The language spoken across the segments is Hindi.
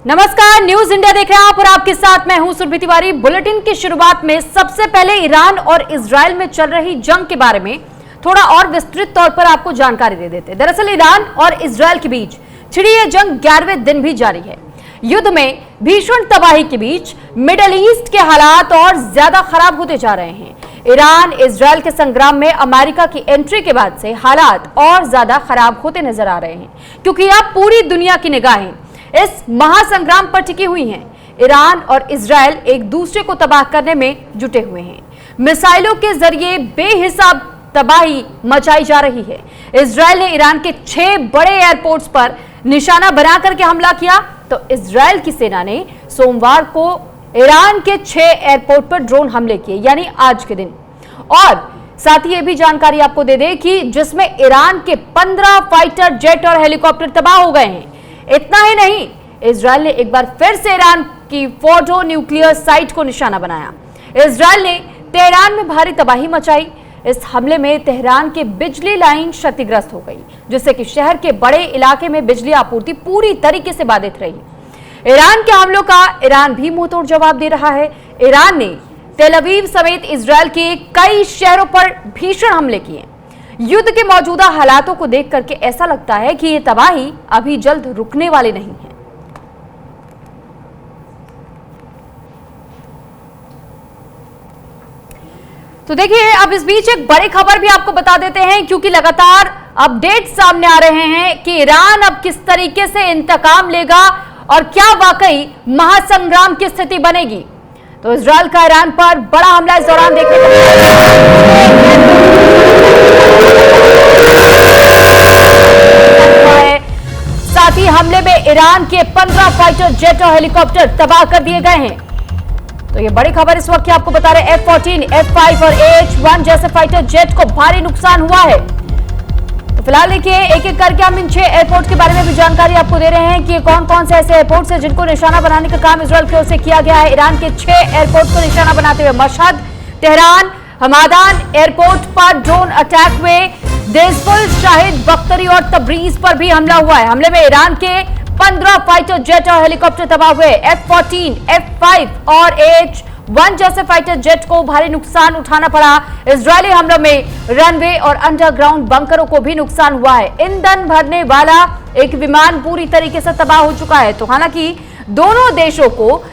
नमस्कार, न्यूज इंडिया देख रहे हैं आप और आपके साथ मैं हूं सुरभि तिवारी। बुलेटिन की शुरुआत में सबसे पहले ईरान और इजराइल में चल रही जंग के बारे में थोड़ा और विस्तृत तौर पर आपको जानकारी दे देते हैं। दरअसल ईरान और इजराइल के बीच छिड़ी यह जंग 11वें दिन भी जारी है। युद्ध में भीषण तबाही के बीच मिडल ईस्ट के हालात और ज्यादा खराब होते जा रहे हैं। ईरान इजराइल के संग्राम में अमेरिका की एंट्री के बाद से हालात और ज्यादा खराब होते नजर आ रहे हैं, क्योंकि अब पूरी दुनिया की निगाहें इस महासंग्राम पर टिकी हुई हैं। ईरान और इजराइल एक दूसरे को तबाह करने में जुटे हुए हैं। मिसाइलों के जरिए बेहिसाब तबाही मचाई जा रही है। इजराइल ने ईरान के 6 बड़े एयरपोर्ट्स पर निशाना बना करके हमला किया, तो इजराइल की सेना ने सोमवार को ईरान के 6 एयरपोर्ट पर ड्रोन हमले किए, यानी आज के दिन। और साथ ही ये भी जानकारी आपको दे दें कि जिसमें ईरान के 15 फाइटर जेट और हेलीकॉप्टर तबाह हो गए हैं। इतना ही नहीं, इजराइल ने एक बार फिर से ईरान की फोर्डो न्यूक्लियर साइट को निशाना बनाया। इजराइल ने तेहरान में भारी तबाही मचाई। इस हमले में तेहरान के बिजली लाइन क्षतिग्रस्त हो गई, जिससे कि शहर के बड़े इलाके में बिजली आपूर्ति पूरी तरीके से बाधित रही। ईरान के हमलों का ईरान भी मुंहतोड़ जवाब दे रहा है। ईरान ने तेल अवीव समेत इजराइल के कई शहरों पर भीषण हमले किए। युद्ध के मौजूदा हालातों को देख करके ऐसा लगता है कि ये तबाही अभी जल्द रुकने वाली नहीं है। तो देखिए, अब इस बीच एक बड़ी खबर भी आपको बता देते हैं, क्योंकि लगातार अपडेट सामने आ रहे हैं कि ईरान अब किस तरीके से इंतकाम लेगा और क्या वाकई महासंग्राम की स्थिति बनेगी। तो इजराइल का ईरान पर बड़ा हमला इस दौरान देखने को है। साथ ही हमले में ईरान के 15 फाइटर जेट और हेलीकॉप्टर तबाह कर दिए गए हैं। तो ये बड़ी खबर इस वक्त की आपको बता रहे हैं। F-14, F-5 और AH-1 जैसे फाइटर जेट को भारी नुकसान हुआ है। तो फिलहाल देखिए, एक एक करके हम इन 6 एयरपोर्ट के बारे में भी जानकारी आपको दे रहे हैं कि कौन कौन से ऐसे एयरपोर्ट हैं जिनको निशाना बनाने का काम इजराइल की ओर से किया गया है। ईरान के 6 एयरपोर्ट को निशाना बनाते हुए मशहद, तेहरान, हमादान एयरपोर्ट पर ड्रोन अटैक में देजफुल, शाहिद बख्तरी और तब्रीज पर भी हमला हुआ है। हमले में ईरान के 15 फाइटर जेट और हेलीकॉप्टर तबाह हुए। F-14, F-5 और AH-1 जैसे फाइटर जेट को भारी नुकसान उठाना पड़ा। इजरायली हमलों में रनवे और अंडरग्राउंड बंकरों को भी नुकसान हुआ है। ईंधन भरने वाला एक विमान पूरी तरीके से तबाह हो चुका है। तो हालांकि दोनों देशों को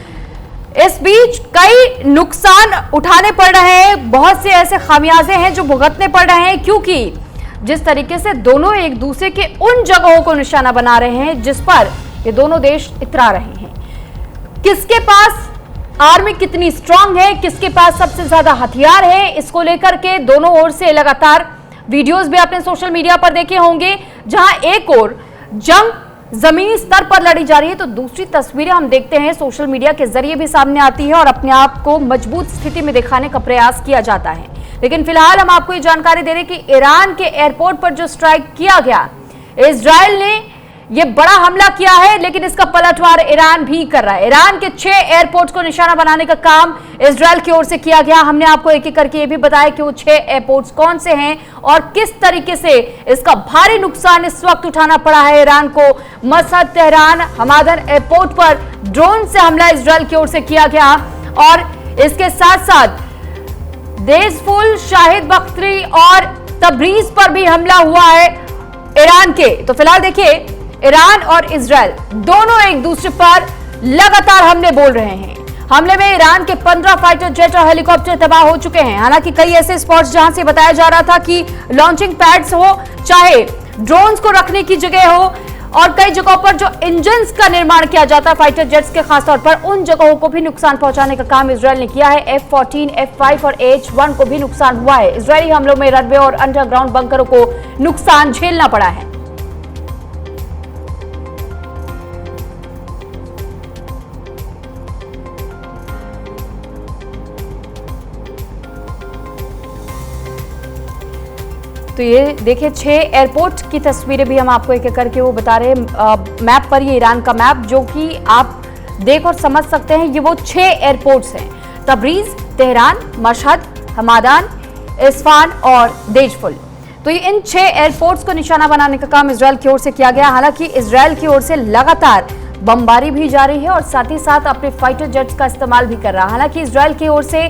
इस बीच कई नुकसान उठाने पड़ रहे हैं। बहुत से ऐसे खामियाजे हैं जो भुगतने पड़ रहे हैं, क्योंकि जिस तरीके से दोनों एक दूसरे के उन जगहों को निशाना बना रहे हैं जिस पर ये दोनों देश इतरा रहे हैं। किसके पास आर्मी कितनी स्ट्रांग है, किसके पास सबसे ज्यादा हथियार है, इसको लेकर के दोनों ओर से लगातार वीडियोस भी आपने सोशल मीडिया पर देखे होंगे, जहां एक ओर जंग जमीनी स्तर पर लड़ी जा रही है, तो दूसरी तस्वीरें हम देखते हैं सोशल मीडिया के जरिए भी सामने आती है और अपने आप को मजबूत स्थिति में दिखाने का प्रयास किया जाता है। लेकिन फिलहाल हम आपको ये जानकारी दे रहे हैं कि ईरान के एयरपोर्ट पर जो स्ट्राइक किया गया, इजराइल ने ये बड़ा हमला किया है, लेकिन इसका पलटवार ईरान भी कर रहा है। ईरान के 6 एयरपोर्ट को निशाना बनाने का काम इजराइल की ओर से किया गया। हमने आपको एक एक करके ये भी बताया कि वो 6 एयरपोर्ट्स कौन से हैं और किस तरीके से इसका भारी नुकसान इस वक्त उठाना पड़ा है ईरान को। मशहद, तेहरान, हमादान एयरपोर्ट पर ड्रोन से हमला इजराइल की ओर से किया गया और इसके साथ साथ देजफुल, शाहिद बख्तरी और तब्रीज पर भी हमला हुआ है ईरान के। तो फिलहाल देखिए, ईरान और इजराइल दोनों एक दूसरे पर लगातार हमले बोल रहे हैं। हमले में ईरान के 15 फाइटर जेट और हेलीकॉप्टर तबाह हो चुके हैं। हालांकि कई ऐसे स्पॉट्स जहां से बताया जा रहा था कि लॉन्चिंग पैड्स हो, चाहे ड्रोन्स को रखने की जगह हो, और कई जगहों पर जो इंजन्स का निर्माण किया जाता है फाइटर जेट्स के, खासतौर पर उन जगहों को भी नुकसान पहुंचाने का काम इजराइल ने किया है। F-14, F-5 और AH-1 को भी नुकसान हुआ है। इजरायली हमलों में रनवे और अंडरग्राउंड बंकरों को नुकसान झेलना पड़ा है। तो ये देखिए, 6 एयरपोर्ट की तस्वीरें भी हम आपको एक एक करके वो बता रहे हैं। मैप पर ये ईरान का मैप, जो कि आप देख और समझ सकते हैं, ये वो 6 एयरपोर्ट्स हैं। तब्रीज, तेहरान, मशहद, हमादान, इस्फान और देजफुल। तो ये इन 6 एयरपोर्ट्स को निशाना बनाने का काम इजराइल की ओर से किया गया। हालांकि इजराइल की ओर से लगातार बमबारी भी जारी है और साथ ही साथ अपने फाइटर जेट्स का इस्तेमाल भी कर रहा है। हालांकि इजराइल की ओर से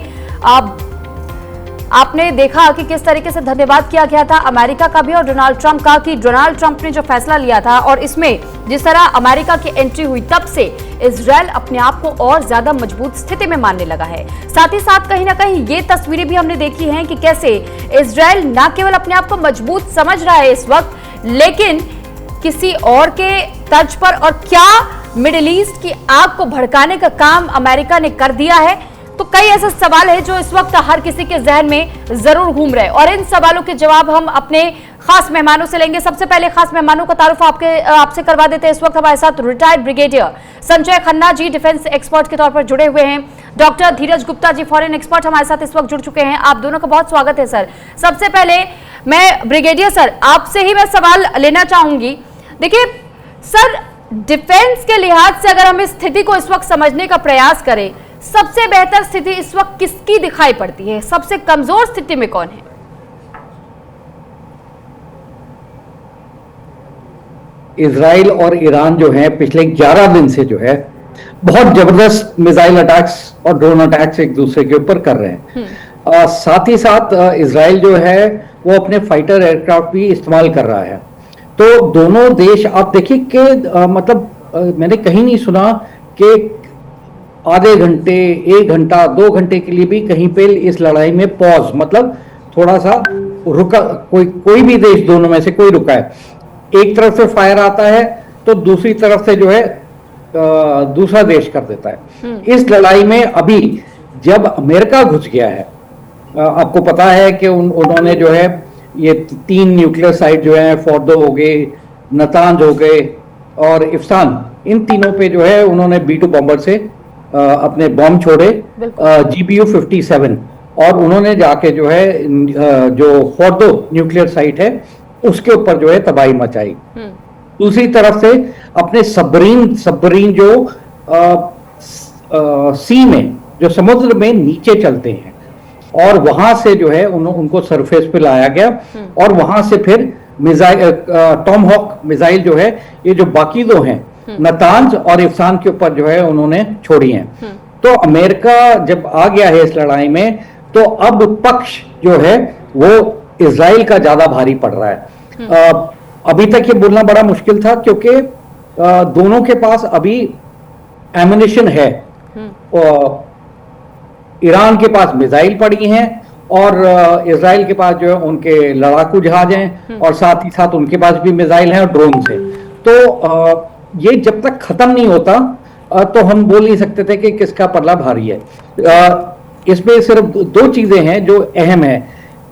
आपने देखा कि किस तरीके से धन्यवाद किया गया था अमेरिका का भी और डोनाल्ड ट्रंप का, कि डोनाल्ड ट्रंप ने जो फैसला लिया था और इसमें जिस तरह अमेरिका की एंट्री हुई, तब से इजराइल अपने आप को और ज्यादा मजबूत स्थिति में मानने लगा है। साथ ही साथ कहीं ना कहीं ये तस्वीरें भी हमने देखी हैं कि कैसे इजराइल न केवल अपने आप को मजबूत समझ रहा है इस वक्त, लेकिन किसी और के तर्ज पर, और क्या मिडिल ईस्ट की आग को भड़काने का काम अमेरिका ने कर दिया है। तो कई ऐसे सवाल है जो इस वक्त हर किसी के जहन में जरूर घूम रहे हैं और इन सवालों के जवाब हम अपने खास मेहमानों से लेंगे। सबसे पहले खास मेहमानों का तारुफ आपसे करवा देते हैं। इस वक्त हमारे साथ retired brigadier Sanjay Khanna ji defence expert के तौर पर जुड़े हुए हैं। डॉक्टर धीरज गुप्ता जी फॉरेन एक्सपर्ट हमारे साथ इस वक्त जुड़ चुके हैं। आप दोनों का बहुत स्वागत है सर। सबसे पहले मैं ब्रिगेडियर सर आपसे ही मैं सवाल लेना चाहूंगी। देखिए सर, डिफेंस के लिहाज से अगर हम इस स्थिति को इस वक्त समझने का प्रयास करें, सबसे बेहतर स्थिति इस वक्त किसकी दिखाई पड़ती है? सबसे कमजोर स्थिति में कौन है? इजराइल और ईरान जो है पिछले 11 दिन से जो है बहुत जबरदस्त मिसाइल अटैक्स और ड्रोन अटैक्स एक दूसरे के ऊपर कर रहे हैं। साथ ही साथ इजराइल जो है वो अपने फाइटर एयरक्राफ्ट भी इस्तेमाल कर रहा है। तो दोनों देश आप देखिए कि मैंने कहीं नहीं सुना कि आधे घंटे, 1 घंटा, 2 घंटे के लिए भी कहीं पे इस लड़ाई में पॉज, मतलब थोड़ा सा रुका, कोई भी देश दोनों में से कोई रुका है। एक तरफ से फायर आता है तो दूसरी तरफ से जो है दूसरा देश कर देता है। इस लड़ाई में अभी जब अमेरिका घुस गया है, आपको पता है कि उन्होंने जो है ये 3 न्यूक्लियर साइट जो है, फोर्डो हो गए, नतांज हो गए और इफ्सान, इन तीनों पे जो है उन्होंने B-2 बॉम्बर से अपने बॉम्ब छोड़े, GBU-57, और उन्होंने जाके जो है जो फोर्डो न्यूक्लियर साइट है उसके ऊपर जो है तबाही मचाई। दूसरी तरफ से अपने सबमरीन जो सी में, जो समुद्र में नीचे चलते हैं, और वहां से जो है उनको सरफेस पे लाया गया और वहां से फिर मिसाइल, टॉमहॉक मिसाइल जो है, ये जो बाकी दो हैं नतांज और इफ्सान के ऊपर जो है उन्होंने छोड़ी हैं। तो अमेरिका जब आ गया है इस लड़ाई में, तो अब पक्ष जो है वो इजराइल का ज्यादा भारी पड़ रहा है। अभी तक ये बोलना बड़ा मुश्किल था क्योंकि दोनों के पास अभी एमुनिशन है। ईरान के पास मिसाइल पड़ी हैं और इजराइल के पास जो है उनके लड़ाकू जहाज हैं और साथ ही साथ उनके पास भी मिसाइल हैं और ड्रोन से। तो ये जब तक खत्म नहीं होता तो हम बोल नहीं सकते थे कि किसका पल्ला भारी है। इसमें सिर्फ 2 चीजें हैं जो अहम है।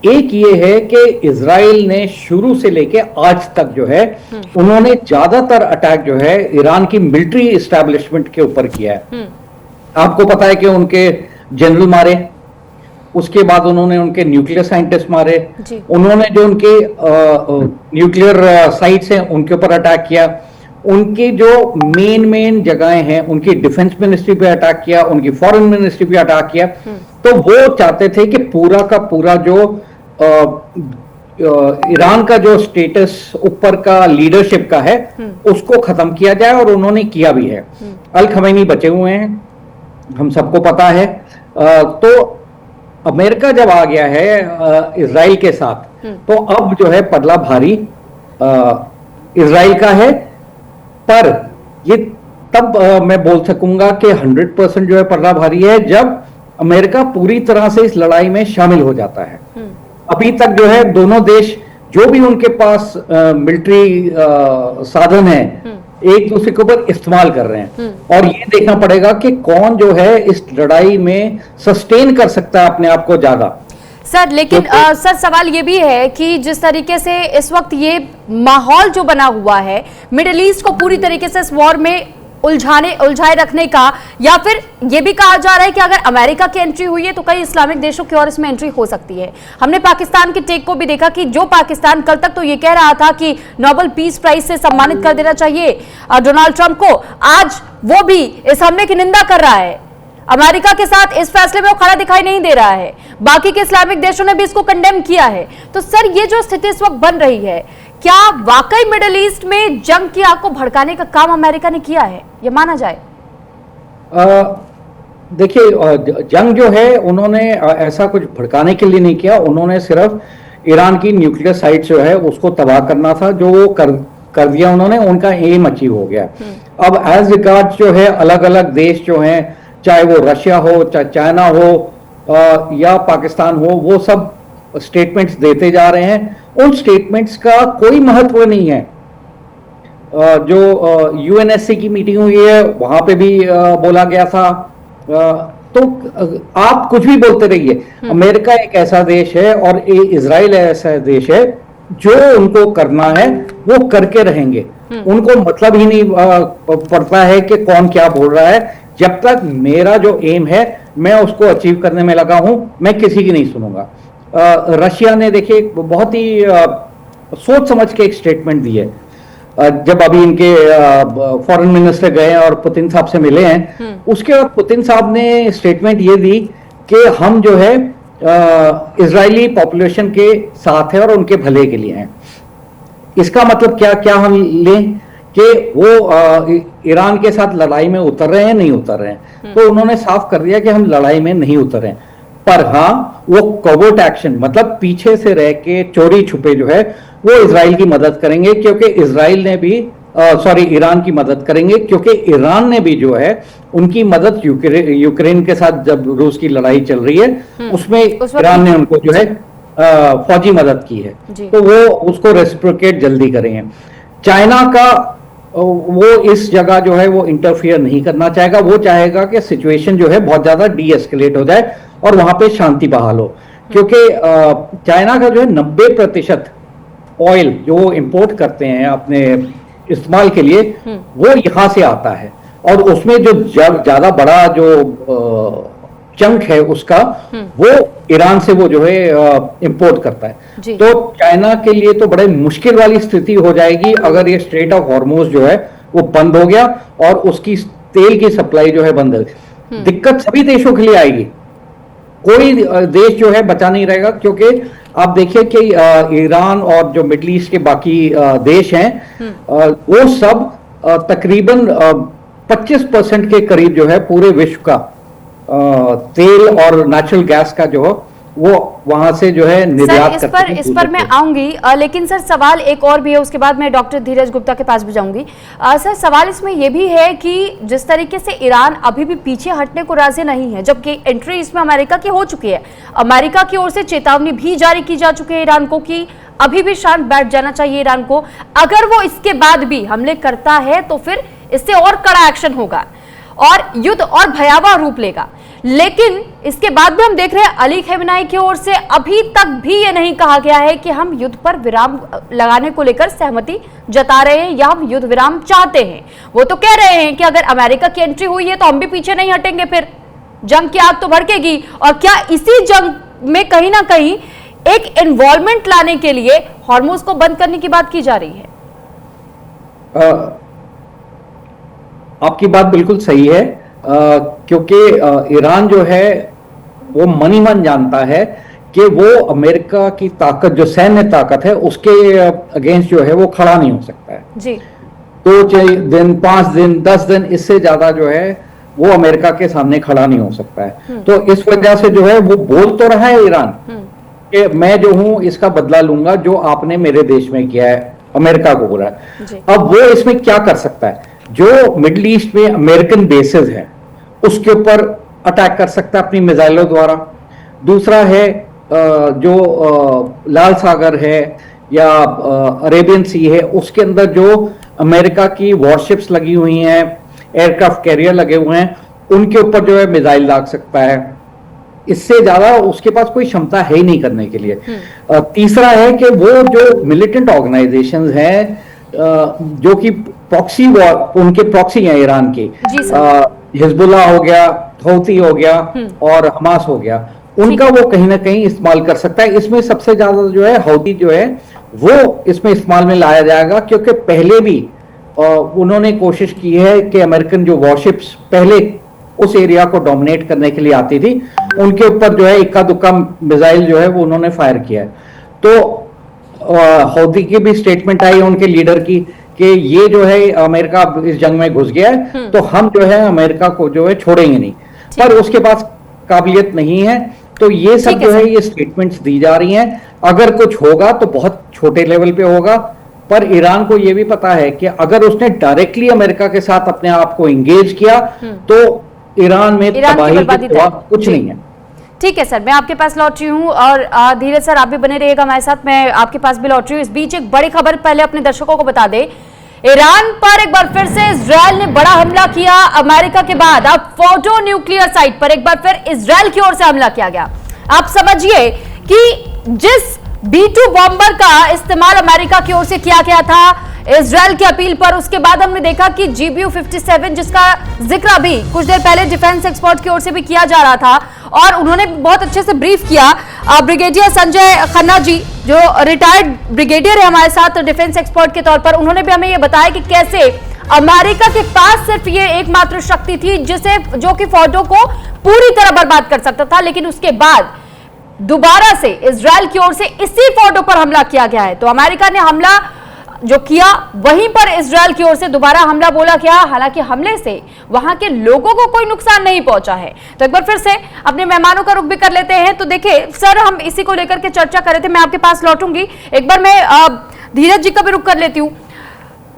एक ये है कि इजराइल ने शुरू से लेके आज तक जो है उन्होंने ज्यादातर अटैक जो है ईरान की मिलिट्री एस्टैब्लिशमेंट के ऊपर किया है। आपको पता है कि उनके जनरल मारे, उसके बाद उन्होंने उनके न्यूक्लियर साइंटिस्ट मारे, उन्होंने जो उनके न्यूक्लियर साइट्स हैं उनके ऊपर अटैक किया, उनकी जो मेन जगहें हैं उनकी डिफेंस मिनिस्ट्री पे अटैक किया, उनकी फॉरेन मिनिस्ट्री पे अटैक किया। तो वो चाहते थे कि पूरा का पूरा जो ईरान का जो स्टेटस ऊपर का लीडरशिप का है उसको खत्म किया जाए, और उन्होंने किया भी है। अल खमैनी बचे हुए हैं, हम सबको पता है। तो अमेरिका जब आ गया है इजराइल के साथ, तो अब जो है पल्ला भारी इजराइल का है। पर ये तब मैं बोल सकूंगा कि 100% जो है पल्ला भारी है जब अमेरिका पूरी तरह से इस लड़ाई में शामिल हो जाता है। अभी तक जो है दोनों देश जो भी उनके पास मिलिट्री साधन है एक दूसरे के ऊपर इस्तेमाल कर रहे हैं, और ये देखना पड़ेगा कि कौन जो है इस लड़ाई में सस्टेन कर सकता है अपने आप को ज्यादा। सर लेकिन सर सवाल ये भी है कि जिस तरीके से इस वक्त ये माहौल जो बना हुआ है मिडिल ईस्ट को पूरी तरीके से इस वॉर में उलझाए रखने का, या फिर ये भी कहा जा रहा है कि अगर अमेरिका की एंट्री हुई है तो कई इस्लामिक देशों की और इसमें एंट्री हो सकती है। हमने पाकिस्तान के टेक को भी देखा कि जो पाकिस्तान कल तक तो ये कह रहा था कि नोबेल पीस प्राइज से सम्मानित कर देना चाहिए डोनाल्ड ट्रंप को, आज वो भी इस हमले की निंदा कर रहा है। अमेरिका के साथ इस फैसले में वो खड़ा दिखाई नहीं दे रहा है, बाकी के इस्लामिक देशों ने भी इसको कंडेम किया है। तो सर ये जो स्थिति इस वक्त बन रही है, क्या वाकई मिडिल ईस्ट में जंग की आग को भड़काने का काम अमेरिका ने किया है, ये माना जाए? देखिए, जंग जो है उन्होंने ऐसा कुछ भड़काने के लिए नहीं किया। उन्होंने सिर्फ ईरान की न्यूक्लियर साइट जो है उसको तबाह करना था, जो वो कर दिया उन्होंने। उनका एम अचीव हो गया। अब एज रिगार्ड जो है अलग अलग देश जो हैं, चाहे वो रशिया हो, चाहे चाइना हो या पाकिस्तान हो, वो सब स्टेटमेंट्स देते जा रहे हैं। उन स्टेटमेंट्स का कोई महत्व नहीं है। जो यूएनएससी की मीटिंग हुई है वहां पे भी बोला गया था। तो आप कुछ भी बोलते रहिए, अमेरिका एक ऐसा देश है और इजराइल ऐसा देश है जो उनको करना है वो करके रहेंगे। उनको मतलब ही नहीं पड़ता है कि कौन क्या बोल रहा है। जब तक मेरा जो एम है मैं उसको अचीव करने में लगा हूं, मैं किसी की नहीं सुनूंगा। रशिया ने देखिए बहुत ही सोच समझ के एक स्टेटमेंट दी है। जब अभी इनके फॉरेन मिनिस्टर गए और पुतिन साहब से मिले हैं, उसके बाद पुतिन साहब ने स्टेटमेंट ये दी कि हम जो है इजरायली पॉपुलेशन के साथ है और उनके भले के लिए हैं। इसका मतलब क्या हम लें कि वो ईरान के साथ लड़ाई में उतर रहे हैं, नहीं उतर रहे हैं। तो उन्होंने साफ कर दिया कि हम लड़ाई में नहीं उतर रहे हैं, पर हाँ वो कोवर्ट एक्शन मतलब पीछे से रह के चोरी छुपे जो है वो इजराइल की मदद करेंगे, क्योंकि इजराइल ने भी ईरान की मदद करेंगे, क्योंकि ईरान ने भी जो है उनकी मदद यूक्रेन के साथ जब रूस की लड़ाई चल रही है उसमें ईरान ने उनको जो है फौजी मदद की है, तो वो उसको रेसिप्रोकेट जल्दी करेंगे। चाइना का वो इस जगह जो है वो इंटरफियर नहीं करना चाहेगा। वो चाहेगा कि सिचुएशन जो है बहुत ज्यादा डी एस्केलेट हो जाए और वहां पे शांति बहाल हो, क्योंकि चाइना का जो है 90% ऑयल जो वो इंपोर्ट करते हैं अपने इस्तेमाल के लिए वो यहां से आता है, और उसमें जो ज्यादा बड़ा जो चंक है उसका वो ईरान से वो जो है इंपोर्ट करता है। तो चाइना के लिए तो बड़े मुश्किल वाली स्थिति हो जाएगी अगर ये स्ट्रेट ऑफ हॉर्मुज जो है वो बंद हो गया और उसकी तेल की सप्लाई जो है बंद हो गई। दिक्कत सभी देशों के लिए आएगी, कोई देश जो है बचा नहीं रहेगा। क्योंकि आप देखिए कि ईरान और जो मिडिल ईस्ट के बाकी देश हैं वो सब तकरीबन 25% के करीब जो है पूरे विश्व का तेल और नेचुरल गैस का जो वो वहां से जो है निर्यात करते हैं। इस पर मैं आऊंगी, लेकिन सर सवाल एक और भी है, उसके बाद मैं डॉक्टर धीरज गुप्ता के पास भी जाऊंगी। सर सवाल इसमें यह भी है कि जिस तरीके से ईरान अभी भी पीछे हटने को राजी नहीं है, जबकि एंट्री इसमें अमेरिका की हो चुकी है, अमेरिका की ओर से चेतावनी भी जारी की जा चुकी है ईरान को कि अभी भी शांत बैठ जाना चाहिए ईरान को। अगर वो इसके बाद भी हमले करता है तो फिर इससे और कड़ा एक्शन होगा और युद्ध और भयावह रूप लेगा। लेकिन इसके बाद भी हम देख रहे हैं अली खamenei की ओर से अभी तक भी ये नहीं कहा गया है कि हम युद्ध पर विराम लगाने को लेकर सहमति जता रहे हैं या हम युद्ध विराम चाहते हैं। वो तो कह रहे हैं कि अगर अमेरिका की एंट्री हुई है तो हम भी पीछे नहीं हटेंगे, फिर जंग की आग तो भड़केगी। और क्या इसी जंग में कहीं ना कहीं एक इन्वॉल्वमेंट लाने के लिए हॉर्मुज को बंद करने की बात की जा रही है? आपकी बात बिल्कुल सही है, क्योंकि ईरान जो है वो मनी मन जानता है कि वो अमेरिका की ताकत जो सैन्य ताकत है उसके अगेंस्ट जो है वो खड़ा नहीं हो सकता है जी। 2 दिन 5 दिन 10 दिन इससे ज्यादा जो है वो अमेरिका के सामने खड़ा नहीं हो सकता है। तो इस वजह से जो है वो बोल तो रहा है ईरान कि मैं जो हूं इसका बदला लूंगा जो आपने मेरे देश में किया है, अमेरिका को बोला है। अब वो इसमें क्या कर सकता है? जो मिडिल ईस्ट में अमेरिकन बेसेस है उसके ऊपर अटैक कर सकता है अपनी मिसाइलों द्वारा। दूसरा है जो लाल सागर है या अरेबियन सी है उसके अंदर जो अमेरिका की वॉरशिप्स लगी हुई हैं, एयरक्राफ्ट कैरियर लगे हुए हैं, उनके ऊपर जो है मिसाइल दाग सकता है। इससे ज्यादा उसके पास कोई क्षमता है ही नहीं करने के लिए। तीसरा है कि वो जो मिलिटेंट ऑर्गेनाइजेशंस हैं जो कि प्रॉक्सी वॉर, उनके प्रॉक्सी हैं ईरान के, हिजबुल्ला हो गया, हौती हो गया और हमास हो गया, उनका वो कहीं ना कहीं इस्तेमाल कर सकता है। इसमें सबसे ज्यादा जो है हौती जो है वो इसमें इस्तेमाल में लाया जाएगा, क्योंकि पहले भी उन्होंने कोशिश की है कि अमेरिकन जो वॉरशिप्स पहले उस एरिया को डोमिनेट करने के लिए आती थी उनके ऊपर जो है इक्का दुक्का मिसाइल जो है वो उन्होंने फायर किया है। तो हौदी की भी स्टेटमेंट आई उनके लीडर की कि ये जो है अमेरिका इस जंग में घुस गया है तो हम जो है अमेरिका को जो है छोड़ेंगे नहीं, पर उसके पास काबिलियत नहीं है। तो ये सब जो है ये स्टेटमेंट्स दी जा रही हैं। अगर कुछ होगा तो बहुत छोटे लेवल पे होगा, पर ईरान को ये भी पता है कि अगर उसने डायरेक्टली अमेरिका के साथ अपने आप को एंगेज किया तो ईरान में तबाही के सिवा कुछ नहीं है। ठीक है सर, मैं आपके पास लौट रही हूँ और धीरज सर आप भी बने रहिएगा हमारे साथ, मैं आपके पास भी लौट रही हूँ। इस बीच एक बड़ी खबर पहले अपने दर्शकों को बता दे, ईरान पर एक बार फिर से इजरायल ने बड़ा हमला किया अमेरिका के बाद। अब फोर्डो न्यूक्लियर साइट पर एक बार फिर इजरायल की ओर से हमला किया गया। आप समझिए कि जिस B-2 बॉम्बर का इस्तेमाल अमेरिका की ओर से किया गया था इजरायल की अपील पर, उसके बाद हमने देखा कि GBU-57 जिसका जिक्र अभी कुछ देर पहले डिफेंस एक्सपर्ट की ओर से भी किया जा रहा था और उन्होंने बहुत अच्छे से ब्रीफ किया। ब्रिगेडियर संजय खन्ना जी जो रिटायर्ड ब्रिगेडियर है हमारे साथ डिफेंस एक्सपर्ट के तौर पर, उन्होंने भी हमें ये बताया कि कैसे अमेरिका के पास सिर्फ ये एकमात्र शक्ति थी जिसे जो कि फोर्डो को पूरी तरह बर्बाद कर सकता था, लेकिन उसके बाद दोबारा से इजरायल की ओर से इसी फोर्डो पर हमला किया गया है। तो अमेरिका ने हमला जो किया वहीं पर इजरायल की ओर से दोबारा हमला बोला गया। हालांकि हमले से वहां के लोगों को कोई नुकसान नहीं पहुंचा है। तो एक बार फिर से अपने मेहमानों का रुख भी कर लेते हैं। तो देखिए सर, हम इसी को लेकर के चर्चा कर रहे थे, मैं आपके पास लौटूंगी। एक बार मैं धीरज जी का भी रुख कर लेती हूँ।